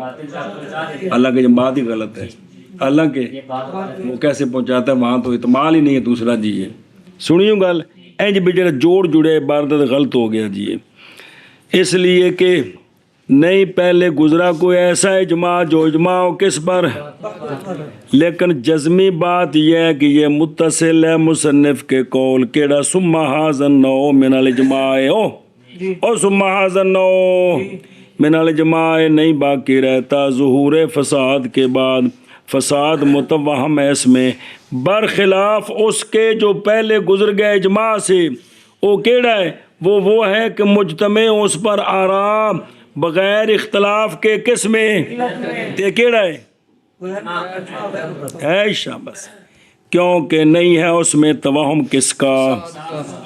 اللہ کی بات ہی غلط ہے، حالانکہ وہ کیسے پہنچاتا ہے وہاں تو احتمال ہی نہیں ہے دوسرا جی، ہے سنیوں گل انج بھی جڑا جوڑ جڑے عبارت غلط ہو گیا جی، اس لیے کہ نہیں پہلے گزرا کوئی ایسا اجماع جو اجماع ہو کس پر، لیکن جزمی بات یہ ہے کہ یہ متصل ہے مصنف کے قول کیڑا ثم ھذا النوع من الاجماع ہو، جی اور ثم ھذا النوع من الاجماع نہیں باقی رہتا ظہور فساد کے بعد، فساد متوہم ہے اس میں برخلاف اس کے جو پہلے گزر گئے اجماع سے۔ وہ کیڑا ہے؟ وہ ہے کہ مجتمع اس پر آرام بغیر اختلاف کے کس میں؟ تے کیڑا ہے؟ ہے شاباش، کیونکہ نہیں ہے اس میں توہم کس کا،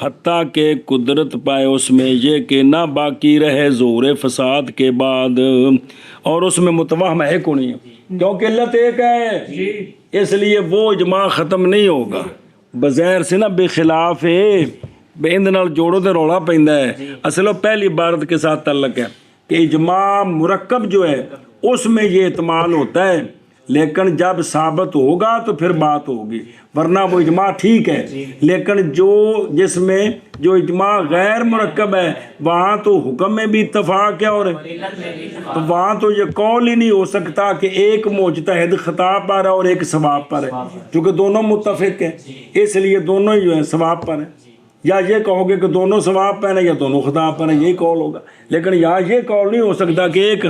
حتیٰ کہ قدرت پائے اس میں یہ کہ نہ باقی رہے ظہور فساد کے بعد، اور اس میں متوہم ہے کو نہیں، کیونکہ علت ایک ہے، اس لیے وہ اجماع ختم نہیں ہوگا۔ بظاہر سے نا بے خلاف ہے، بے اند نال جوڑو تے رولا پیندا ہے، اصل پہلی عبارت کے ساتھ تعلق ہے کہ اجماع مرکب جو ہے اس میں یہ احتمال ہوتا ہے، لیکن جب ثابت ہوگا تو پھر بات ہوگی، ورنہ وہ اجماع ٹھیک ہے۔ لیکن جس میں جو اجماع غیر مرکب ہے وہاں تو حکم میں بھی اتفاق ہے، اور تو وہاں تو یہ قول ہی نہیں ہو سکتا کہ ایک مجتہد خطا پر ہے اور ایک ثواب پر ہے، کیونکہ دونوں متفق ہیں، اس لیے دونوں ہی جو ہیں ثواب پر ہیں۔ یا یہ کہو گے کہ دونوں ثواب پر ہیں یا دونوں خطا پر ہیں، یہی قول ہوگا، لیکن یہاں یہ قول نہیں ہو سکتا کہ ایک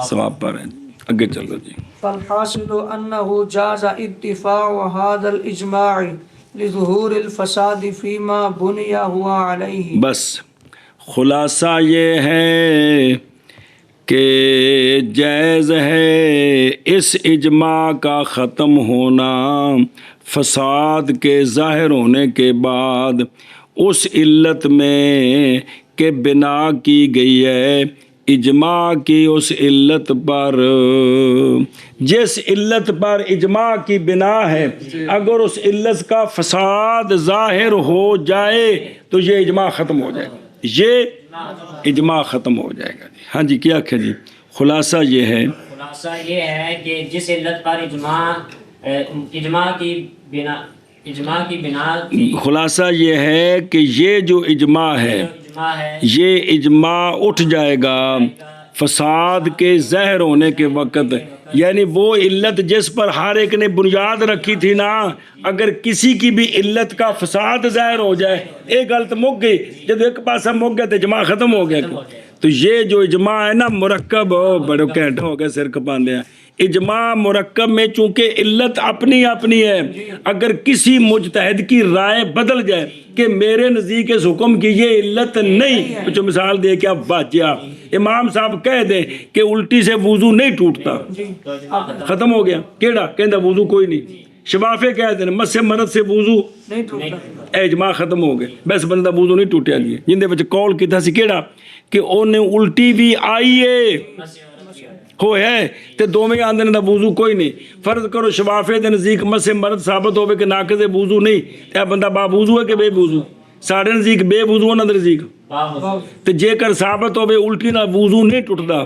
ثواب پر ہے۔ آگے چلو جی۔ فالحاصل أنه جاز اتفاع هذا الإجماع لظهور الفساد فيما بني هو عليه۔ بس خلاصہ یہ ہے کہ جائز ہے اس اجماع کا ختم ہونا فساد کے ظاہر ہونے کے بعد اس علت میں کہ بنا کی گئی ہے اجماع کی اس علت پر، جس علت پر اجماع کی بنا ہے اگر اس علت کا فساد ظاہر ہو جائے تو یہ اجماع ختم ہو جائے گا، یہ اجماع ختم ہو جائے گا۔ ہاں جی کیا کہ جی خلاصہ یہ ہے، خلاصہ یہ ہے کہ جس علت پر اجماع کی بنا خلاصہ یہ ہے کہ یہ جو اجماع ہے یہ اجماع اٹھ جائے گا فساد کے ظاہر ہونے کے وقت، یعنی وہ علت جس پر ہر ایک نے بنیاد رکھی تھی نا، اگر کسی کی بھی علت کا فساد ظاہر ہو جائے، ایک غلط مک گئی، جب ایک پاسا مک گیا تو اجماع ختم ہو گیا۔ تو یہ جو اجماع ہے نا مرکب، بڑے کینٹ ہو گئے سر کپاندے ہیں، اجماع مرکب میں چونکہ علت اپنی اپنی ہے، اگر کسی مجتہد کی رائے بدل جائے کہ میرے نزدیک اس حکم کی یہ علت نہیں، کچھ مثال دے کے اب واجہ امام صاحب کہہ دیں کہ الٹی سے وضو نہیں ٹوٹتا، ختم ہو گیا، کیڑا کہندہ وضو کوئی نہیں، شفافے کہہ دیں مس مرد سے وضو نہیں ٹوٹا، اجماع ختم ہو گئے، بس بندہ وضو نہیں ٹوٹیا جی، جن دے وچ قول کیتا سی کیڑا کہ انہیں الٹی بھی آئی ہے ہو ہے تے دوویں آندے نے دا وضو کوئی نہیں، فرض کرو شفافے دے نزدیک مس مرد ثابت ہوے کہ ناقض وضو نہیں، تے بندہ با وضو ہے کہ بے وضو، ساڈے نزدیک بے وضو انہاں دے نزدیک، تے جے کر ثابت ہوے الٹی نال وضو نہیں ٹوٹدا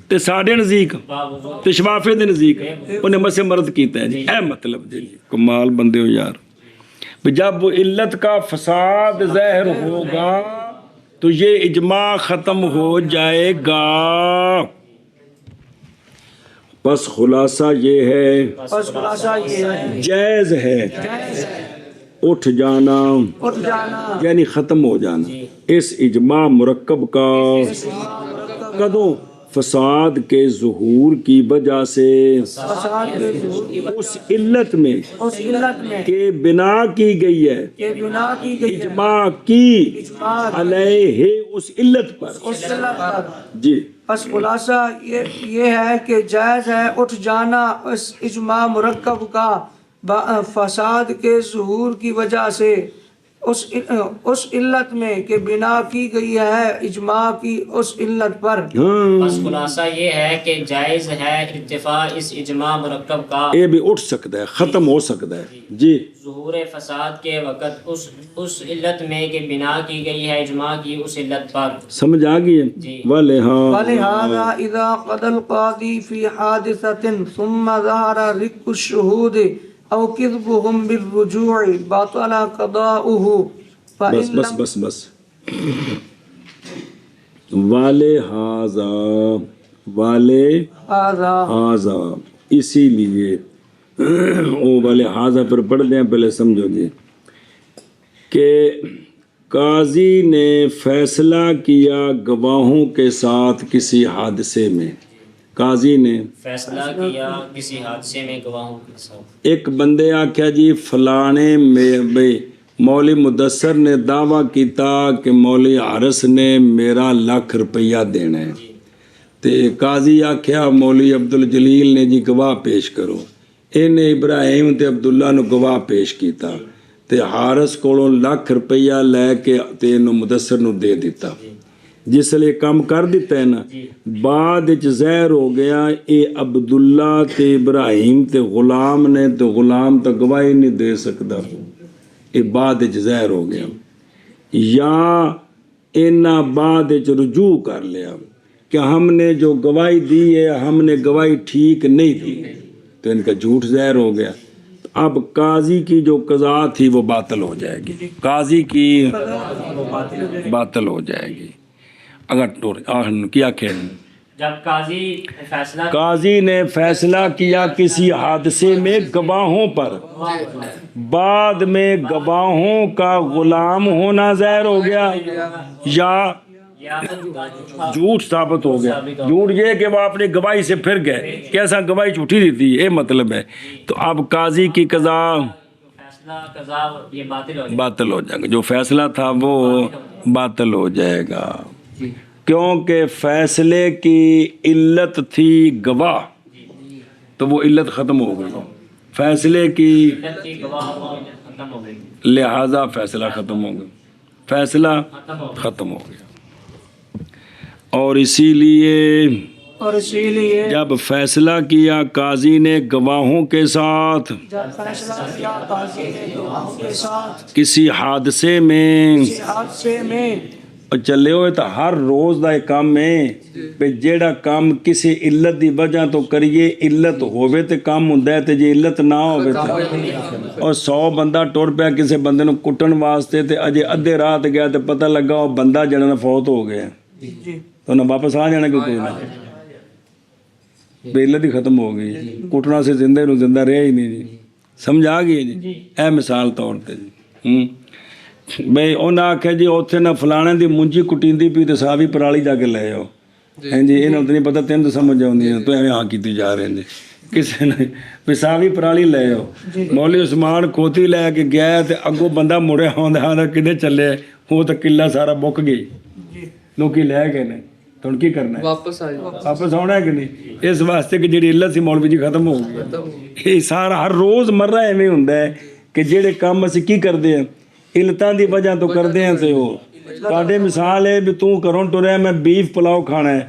تے ساڈے نزدیک تے شفافے دے نزدیک انہیں مس مرد کیتا ہے جی، اے مطلب جی کمال بندے ہو یار، جب وہ علت کا فساد ظاہر ہوگا تو یہ اجماع ختم ہو جائے گا۔ بس خلاصہ یہ ہے، بس خلاصہ یہ ہے جائز ہے اٹھ جانا یعنی ختم ہو جانا اس اجماع مرکب کا، کدوں؟ فساد کے ظہور کی وجہ سے اس علت میں کہ بنا کی گئی ہے اجماع کی علیہ اس علت پر جی۔ بس خلاصہ یہ ہے کہ جائز ہے اٹھ جانا اس اجماع مرکب کا فساد کے ظہور کی وجہ سے اس علت میں کہ بنا کی گئی ہے اجماع کی اس علت پر۔ بس خلاصہ یہ ہے کہ جائز ہے ارتفاع اس اجماع مرکب کا، یہ بھی اٹھ سکتا ہے ختم ہو سکتا ہے جی، ظہور فساد کے وقت اس علت میں کہ بنا کی گئی ہے اجماع کی اس علت پر۔ سمجھ آ گئی ہے؟ وَلِهَذَا إِذَا قَضَى الْقَاضِي فِي حَادِثَةٍ ثُمَّ ظَهَرَ رِقُّ الشُّهُودِ أَوْ كِذْبُهُمْ بِالرُّجُوعِ بَطَلَ قَضَاؤُهُ۔ بس وَلِهَذَا اسی لیے وہ وَلِهَذَا پھر پڑھ دیں پہلے سمجھو جی کہ قاضی نے فیصلہ کیا گواہوں کے ساتھ کسی حادثے میں. قاضی نے فیصلہ کیا کسی حادثے میں گواہوں کے ساتھ. ایک بندے آکھیا جی فلانے میں بھئی مولوی مدثر نے دعویٰ کیتا کہ مولوی حارث نے میرا ₹1,00,000 دینا ہے. تے قاضی آکھیا مولوی عبدالجلیل نے جی گواہ پیش کرو. انہیں ابراہیم تے عبداللہ نو گواہ پیش کیتا تے حارث کولوں ₹1,00,000 لے کے تے انہوں مدثر نو دے دیتا. جس لئے کام کر دیتا ہے نا بعد اچ ظاہر ہو گیا اے عبداللہ تے ابراہیم تے غلام نے تے غلام تا گواہی نہیں دے سکتا. یہ بعد اچ ظاہر ہو گیا یا انہاں بعد اچ رجوع کر لیا کہ ہم نے جو گواہی دی ہے ہم نے گواہی ٹھیک نہیں دی تو ان کا جھوٹ ظاہر ہو گیا. اب قاضی کی جو قضا تھی وہ باطل ہو جائے گی. قاضی کی باطل ہو جائے گی. اگر کیا کہنا جب قاضی قاضی نے فیصلہ کیا کسی حادثے میں گواہوں پر بعد میں گواہوں کا غلام ہونا ظاہر ہو گیا یا جھوٹ ثابت ہو گیا. جھوٹ یہ کہ وہ اپنی گواہی سے پھر گئے کیسا گواہی جھوٹی دی تھی یہ مطلب ہے. تو اب قاضی کی قضا باطل ہو جائے گا. جو فیصلہ تھا وہ باطل ہو جائے گا کیونکہ فیصلے کی علت تھی گواہ تو وہ علت ختم ہو گئی. فیصلے کی لہذا فیصلہ ختم ہو گیا. فیصلہ ختم ہو گیا. اور اسی لیے جب فیصلہ کیا قاضی نے گواہوں کے ساتھ کسی حادثے میں اور چلے ہوئے تو ہر روز دا ایک کام ہے کہ جیڑا کام کسی علت دی وجہ تو کریے علت ہوئے تے کام ہوندا ہے تے جے علت نہ ہوئے تے اور 100 بندہ ٹر پیا کسی بندے نو کٹن واسطے تے اجے ادھے رات گیا تے پتہ لگا وہ بندہ جڑا فوت ہو گیا تو نہ واپس آ جانا کہ کوئی نہ بے علت ہی ختم ہو گئی. کٹنا سے زندہ نو زندہ رہا ہی نہیں جی. سمجھ آ گئی جی. اے مثال طور تے جی بھئی انہاں آکھیا جی اوتھے نہ فلانے دی منجی کٹیندی پئی تے صحابی پرالی جا کے لے آؤ. ہیں جی انہاں تے نہیں پتہ تینوں تو سمجھ آوندی ہے تو ایویں ہاں کیتی جا رہے ہیں جی. کسے نے پیشاوی پرالی لے آؤ. مولوی عثمان کھوتی لے کے گیا تے اگوں بندہ مڑیا ہوندا کدے چلے وہ تو قلعہ سارا بک گئی لوکی لے گئے نے تو کی کرنا ہے واپس آنا ہے کہ نہیں. اس واسطے کہ جڑی علت سی مولوی جی ختم ہو گئی. یہ سارا ہر روز مرہ ایویں ہوندا ہے کہ جڑے کام اسی کی کردے ہیں علتاں دی وجہ تو کردے ہیں تے وہ تواڈے مثال ہے بھی تو گھروں ٹریا میں بیف پلاؤ کھانا ہے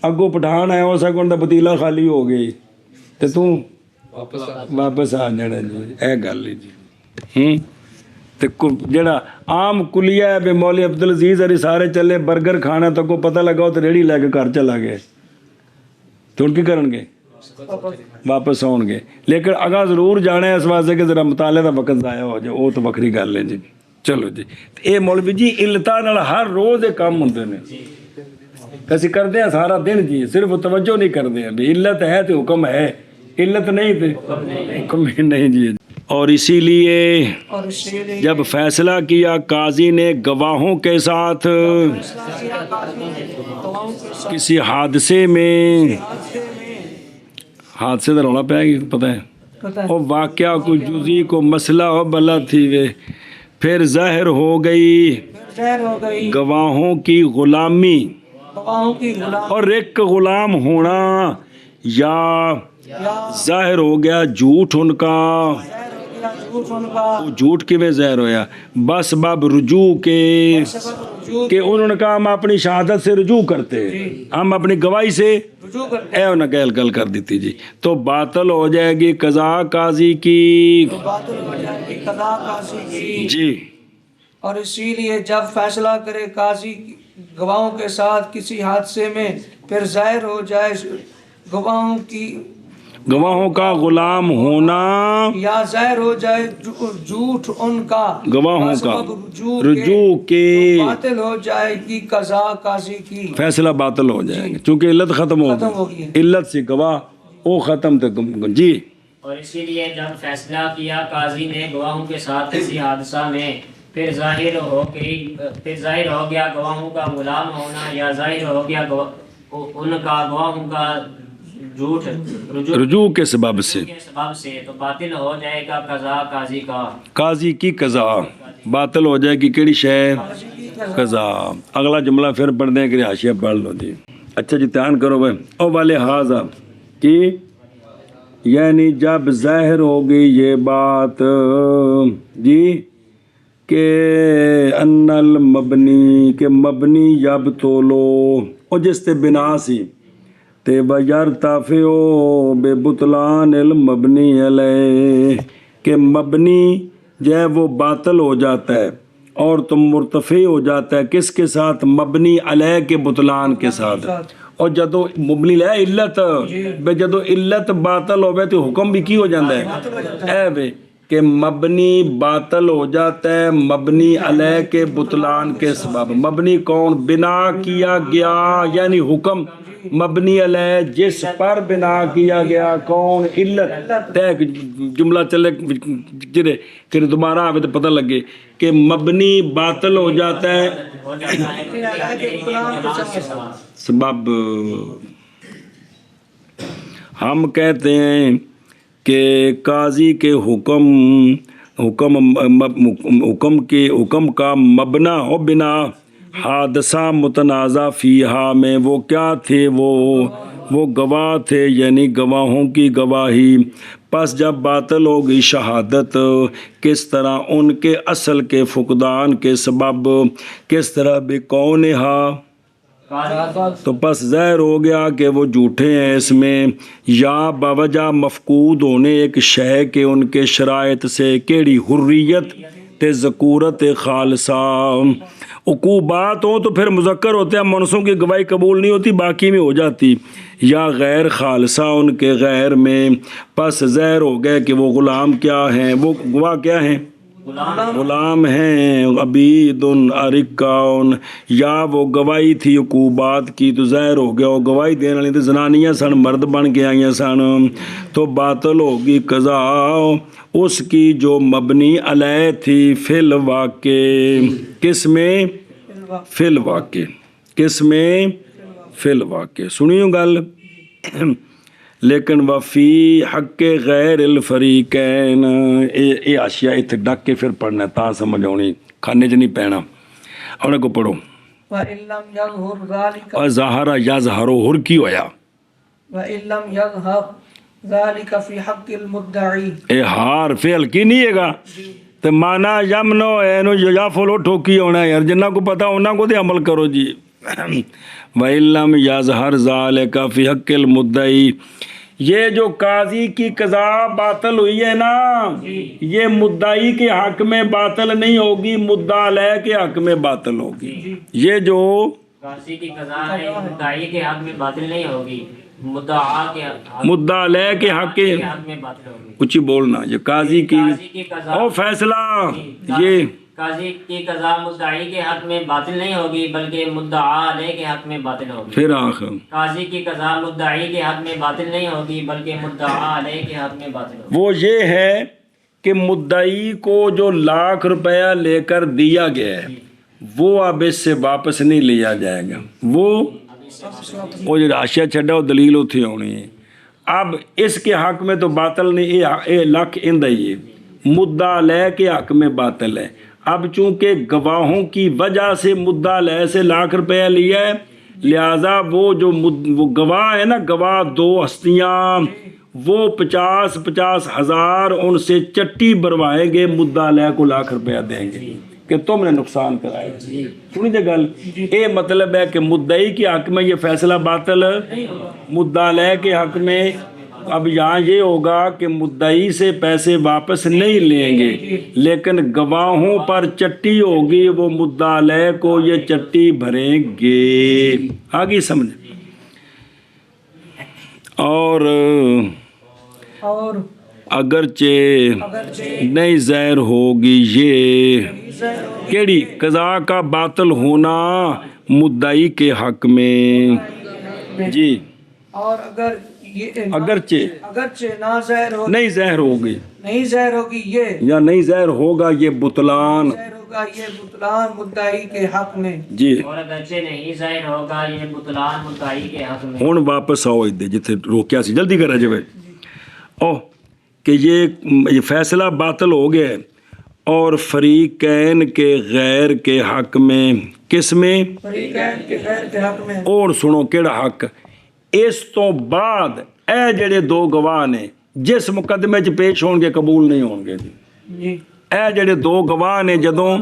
اگوں پٹھان ہے اس اگوں دا پتیلا خالی ہو گئی تے تو واپس آ جانا جی. اے گل ہے جی. تے جڑا عام کلیہ ہے بے مولوی عبدالعزیز علی سارے چلے برگر کھانا تو کو پتہ لگا تو ریڑھی لے کے گھر چلا گئے تو ان کی کرن گے واپس آن گے. لیکن اگاں ضرور جانا ہے اس واسطے کہ ذرا مطالعے دا وقت ضائع ہو جائے وہ تو وکری گل ہے جی. چلو جی اے مولوی جی علتاں نال ہر روز یہ کام ہوندے نے اسی کردے ہیں سارا دن جی صرف توجہ نہیں کردے ہیں بھی علت ہے تو حکم ہے علت نہیں تو حکم نہیں جی. اور اسی لیے جب فیصلہ کیا قاضی نے گواہوں کے ساتھ کسی حادثے میں حادثے کا رولا پہ گی پتہ ہے وہ واقعہ کو جزی کو مسئلہ ہو بلا تھی وے پھر ظاہر ہو گئی گواہوں کی غلامی اور ایک غلام ہونا یا ظاہر ہو گیا جھوٹ ان کا. جھوٹ کی میں ظاہر ہویا بس باب رجوع کے کہ انہوں نے کہا ہم اپنی شہادت سے رجوع کرتے ہم اپنی گواہی سے اے انہوں نے گل کر دیتی جی تو باطل ہو جائے گی قضا قاضی کی جی. اور اسی لیے جب فیصلہ کرے قاضی گواہوں کے ساتھ کسی حادثے میں پھر ظاہر ہو جائے گواہوں کا غلام ہونا یا ظاہر ہو جائے جھوٹ ان کا گواہوں کا رجوع کے باطل ہو جائے گی قضا قاضی کی. فیصلہ باطل ہو جائے گا چونکہ علت ختم ہو گئی علت سے گواہ وہ ختم تک جی. اور اسی لیے جب فیصلہ کیا قاضی نے گواہوں کے ساتھ کسی حادثہ میں پھر ظاہر ہو گیا گواہوں کا غلام ہونا، یا ظاہر ہو گیا ان کا گواہوں کا جھوٹ رجوع کے سبب سے، کے سبب سے، تو باطل ہو جائے گا قضا قاضی کا۔ قاضی کی قضا باطل ہو جائے گی، کیڑی شے؟ قضا۔ اگلا جملہ پھر پڑھ دیں کہ حاشیہ پڑھ لو جی۔ اچھا جی دھیان کرو بھائی۔ او والے حاضہ کی یعنی جب ظاہر ہوگی یہ بات جی کہ ان المبنی کہ مبنی یب تولو او جس تے بنا سی تے وَيَرْتَفِعُ بِبُطْلَانِ الْمَبْنِي عَلَيْهِ کہ مبنی جو ہے وہ باطل ہو جاتا ہے اور تم مرتفع ہو جاتا ہے کس کے ساتھ؟ مبنی علیہ کے بطلان کے ساتھ۔ اور جدو مبنی لے علت بے جدو علت باطل ہوئے تو حکم بھی کی ہو جاتا ہے اے بے کہ مبنی باطل ہو جاتا ہے مبنی علیہ کے بطلان کے سبب۔ مبنی کون؟ بنا کیا گیا یعنی حکم مبنی علیہ جس پر بنا کیا گیا، کون؟ علت۔ تے جملہ چلے جرے کہ دوبارہ آوے تو پتہ لگے کہ مبنی باطل ہو جاتا ہے سبب۔ ہم کہتے ہیں کہ قاضی کے حکم کا مبنا و بنا حادثہ متنازع فیہا میں وہ کیا تھے؟ وہ گواہ تھے یعنی گواہوں کی گواہی۔ پس جب باطل ہوگی شہادت کس طرح؟ ان کے اصل کے فقدان کے سبب۔ کس طرح؟ بکونہا تو پس ظاہر ہو گیا کہ وہ جھوٹے ہیں اس میں، یا باوجہ مفقود ہونے ایک شے کے ان کے شرائط سے، کیڑی؟ حریت تے ذکورت خالصہ۔ عقوبات ہوں تو پھر مذکر ہوتے ہیں، منسوں کی گواہی قبول نہیں ہوتی، باقی میں ہو جاتی، یا غیر خالصہ ان کے غیر میں۔ پس ظاہر ہو گیا کہ وہ غلام کیا ہیں؟ وہ گواہ کیا ہیں؟ غلام ہیں، عبید ارکاؤن، یا وہ گواہی تھی عقوبات کی تو ظاہر ہو گیا وہ گواہی دینے والی تو زنانیاں سن، مرد بن کے آئیاں سن، تو باطل ہوگی قضا اس کی جو مبنی علیہ تھی فی الواقع۔ کس میں؟ فی الواقع۔ کس میں؟ فی الواقع۔ سنیوں گل لیکن وفی حق غیر الفریقین اے اشیاء اتنے ڈک کے پھر پڑھنا تا سمجھ آنی، کھانے چ نہیں پینا۔ انہیں کو پڑھو وَإِن لَمْ يَظْهُرْ ذَلِكَ اور ظاہرہ یا ظہرو ہر کی ہویا وَإِن لَمْ يَظْهَرْ ذَلِكَ فِي حَقِّ الْمُدَّعِي اے ہار فعل کی نہیں ہے گا تو مانا یمنو اینو یا فولو ٹھوکی ہونا ہے یار، جنہ کو پتا ہونا کو دے عمل کرو جی۔ وَإِن لَمْ يَظْهَرْ ذَلِكَ فِي حَقِّ الْمُدَّعِي یہ جو قاضی کی قضا باطل ہوئی ہے نا یہ مدعی کے حق میں باطل نہیں ہوگی، مدعا علیہ کے حق میں باطل ہوگی۔ یہ جو قاضی کی قضا ہے مدعی کے حق میں باطل نہیں ہوگی، مدعا کے مدعا علیہ کے حق میں باطل ہوگی۔ کچھ بولنا یہ قاضی کی او فیصلہ یہ قاضی کی قضا مدعی کے حق میں باطل نہیں ہوگی بلکہ مدعا علیہ کے حق میں باطل ہوگی۔ پھر آخر قاضی کی قضا مدعی کے حق میں باطل نہیں ہوگی بلکہ مدعا علیہ کے حق میں باطل ہوگی۔ وہ یہ ہے کہ مدعی کو جو لاکھ روپیہ لے کر دیا گیا ہے وہ اب اس سے واپس نہیں لیا جائے گا، وہ جو راشیہ چھڑا وہ دلیل اتھی ہونی ہے۔ اب اس کے حق میں تو باطل نہیں، یہ لکھ اندہ ہی مدعا علیہ کے حق میں باطل ہے۔ اب چونکہ گواہوں کی وجہ سے مدعا علیہ سے لاکھ روپیہ لیا ہے لہذا وہ جو وہ گواہ ہے نا، گواہ دو ہستیاں، وہ 50,000 ہزار ان سے چٹی بروائیں گے، مدعا علیہ کو لاکھ روپیہ دیں گے کہ تم نے نقصان کرایا۔ سنی جے گل، یہ مطلب ہے کہ مدعی کے حق میں یہ فیصلہ باطل، مدعا علیہ کے حق میں اب یہاں یہ ہوگا کہ مدعی سے پیسے واپس نہیں لیں گے لیکن گواہوں پر چٹی ہوگی، وہ مدعا علیہ کو یہ چٹی بھریں گے۔ آگے سمجھ۔ اور اگرچہ نہیں ظاہر ہوگی یہ کیڑی قضا کا باطل ہونا مدعی کے حق میں جی، اور اگرچہ نہ ظاہر ہو نہیں ظاہر ہوگی نہیں ظاہر ہوگی یہ یا نہیں ظاہر ہوگا یہ بطلان ہوگا یہ بطلان مدعی کے حق میں جی اور اگرچہ نہیں ظاہر ہوگا یہ بطلان مدعی کے حق میں. ہوں واپس آؤ ادھر جتنے روکیا سی جلدی کرا جائے او کہ یہ فیصلہ باطل ہو گیا ہے اور فریقین کے غیر کے حق میں کس میں فریقین کے غیر کے حق میں اور سنو کیڑا حق اس تو بعد اے جڑے دو گواہ نے جس مقدمے چ پیش ہون گے قبول نہیں ہون گے جی اے جڑے دو گواہ نے جدوں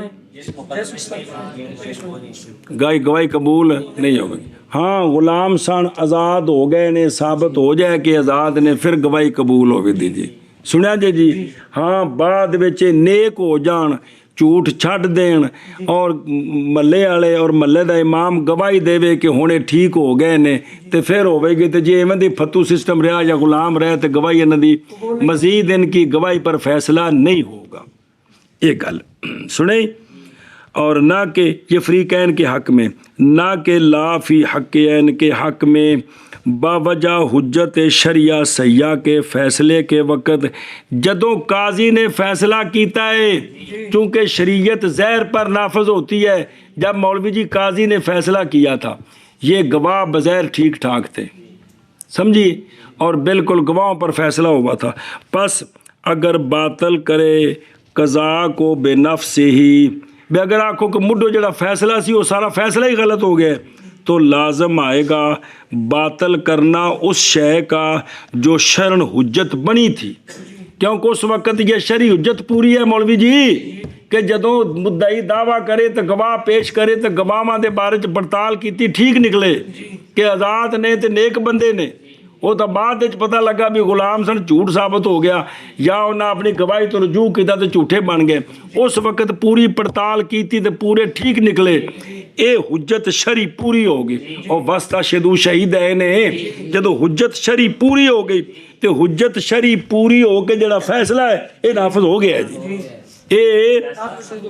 گواہی قبول نہیں ہوگی. ہاں غلام سن آزاد ہو گئے نے ثابت ہو جائے کہ آزاد نے پھر گواہی قبول ہوگی دی سنیا جی ہاں بعد وچ نیک ہو جان جھوٹ چھڈ دین اور محلے والے اور محلے دا امام گواہی دے کہ ہونے ٹھیک ہو گئے نے تے پھر ہوے گی تے جے ایویں دی فتو سسٹم رہا یا غلام رہے تے گواہی انہاں دی مزید ان کی گواہی پر فیصلہ نہیں ہوگا. یہ گل سنیں اور نہ کہ یہ فریقین کے حق میں نہ کہ لا فی حقین کے حق میں باوجہ حجت شریعہ سیاح کے فیصلے کے وقت جدوں قاضی نے فیصلہ کیتا ہے چونکہ شریعت زہر پر نافذ ہوتی ہے. جب مولوی جی قاضی نے فیصلہ کیا تھا یہ گواہ بظاہر ٹھیک ٹھاک تھے سمجھی اور بالکل گواہوں پر فیصلہ ہوا تھا. پس اگر باطل کرے قضاء کو بے نفس ہی بے اگر آنکھوں کہ مڈو جڑا فیصلہ سی وہ سارا فیصلہ ہی غلط ہو گیا تو لازم آئے گا باطل کرنا اس شے کا جو شرن حجت بنی تھی کیونکہ اس وقت یہ شرعی حجت پوری ہے مولوی جی کہ جدوں مدعی دعویٰ کرے تو گواہ پیش کرے تو گواہاں دے بارے چ پڑتال کیتی ٹھیک نکلے کہ آزاد نے تے نیک بندے نے وہ تو بعد پتہ لگا بھی غلام سن جھوٹ ثابت ہو گیا یا انہاں اپنی گواہی تو رجوع کیتا تو جھوٹے بن گئے اس وقت پوری پڑتال کیتی تو پورے ٹھیک نکلے اے حجت شرعی پوری ہوگی اور واستشہدوا شہیدین جدو حجت شرعی پوری ہو گئی تو حجت شرعی پوری ہو کے جڑا فیصلہ ہے یہ نافذ ہو گیا ہے جی اے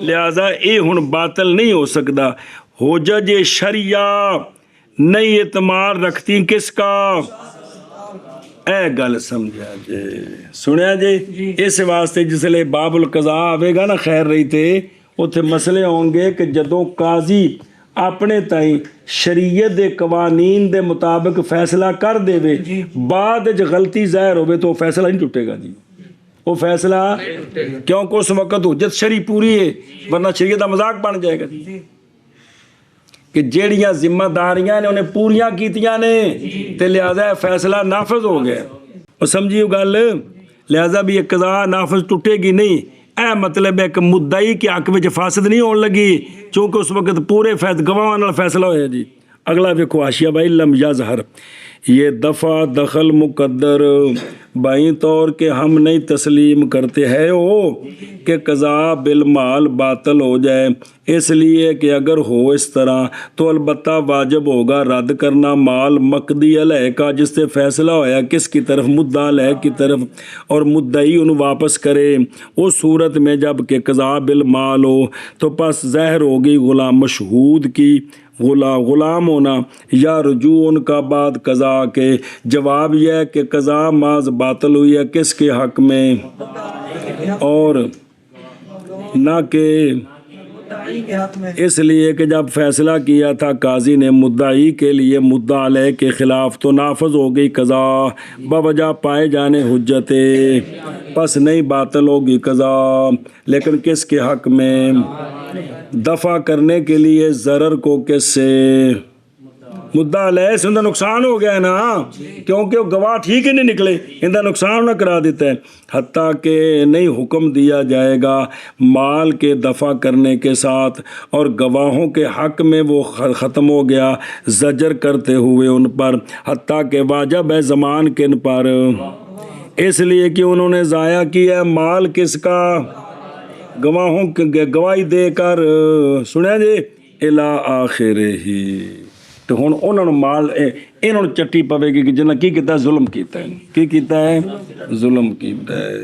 لہذا اے ہن باطل نہیں ہو سکتا. حجج شریعہ نہیں اعتماد رکھتی کس کا اے گل سمجھا جی سنیا جی اس واسطے جس لئے باب القضاء آوے گا نا خیر رہی تھے اتنے مسئلے ہوں گے کہ جدوں قاضی اپنے تائیں شریعت دے قوانین دے مطابق فیصلہ کر دے وے بعد غلطی ظاہر ہوئے تو فیصلہ نہیں ٹوٹے گا جی وہ فیصلہ کیونکہ اس وقت حجت شرعی پوری ہے ورنہ شریعت دا مذاق بن جائے گا جی کہ جیڑیاں ذمہ داریاں نے انہیں پوریاں کیتیاں نے تے لہذا فیصلہ نافذ ہو گیا اور سمجھیو گل لہذا بھی یہ قضاء نافذ ٹوٹے گی نہیں اے مطلب ہے کہ مدعی کے حق وچ فاسد نہیں ہون لگی چونکہ اس وقت پورے گواہاں نال فیصلہ ہویا جی. اگلا ویکھو حاشیہ بھائی لم یظہر یہ دفع دخل مقدر بائیں طور کہ ہم نہیں تسلیم کرتے ہیں وہ کہ قضاء بالمال باطل ہو جائے اس لیے کہ اگر ہو اس طرح تو البتہ واجب ہوگا رد کرنا مال مقدی علیہ کا جس سے فیصلہ ہویا کس کی طرف مدعا علیہ کی طرف اور مدعی ان واپس کرے اس صورت میں جب کہ قضاء بالمال ہو تو پس ظاہر ہوگی غلام مشہود کی غلام ہونا یا رجوع ان کا بعد قضاء کے. جواب یہ ہے کہ قضاء ماذ باطل ہوئی ہے کس کے حق میں اور نہ کہ اس لیے کہ جب فیصلہ کیا تھا قاضی نے مدعی کے لیے مدعا علیہ کے خلاف تو نافذ ہو گئی قضاء بوجہ پائے جانے حجت پس نہیں باطل ہوگی قضاء لیکن کس کے حق میں دفع کرنے کے لیے ضرر کو کس سے مدعا علیہ سے اندر نقصان ہو گیا ہے نا کیونکہ وہ گواہ ٹھیک ہی نہیں نکلے اندر نقصان نہ کرا دیتا ہے حتیٰ کہ نہیں حکم دیا جائے گا مال کے دفع کرنے کے ساتھ اور گواہوں کے حق میں وہ ختم ہو گیا زجر کرتے ہوئے ان پر حتیٰ کہ واجب ہے زمان کن پر اس لیے کہ انہوں نے ضائع کیا مال کس کا گواہوں گواہی دے کر سنیا جی الا آخر ہی تو ہن انہوں نے مال انہوں نے چٹی پوے گی کہ جنہیں کی کیتا ہے ظلم کیتا ہے کی کیتا ہے ظلم کیتا ہے.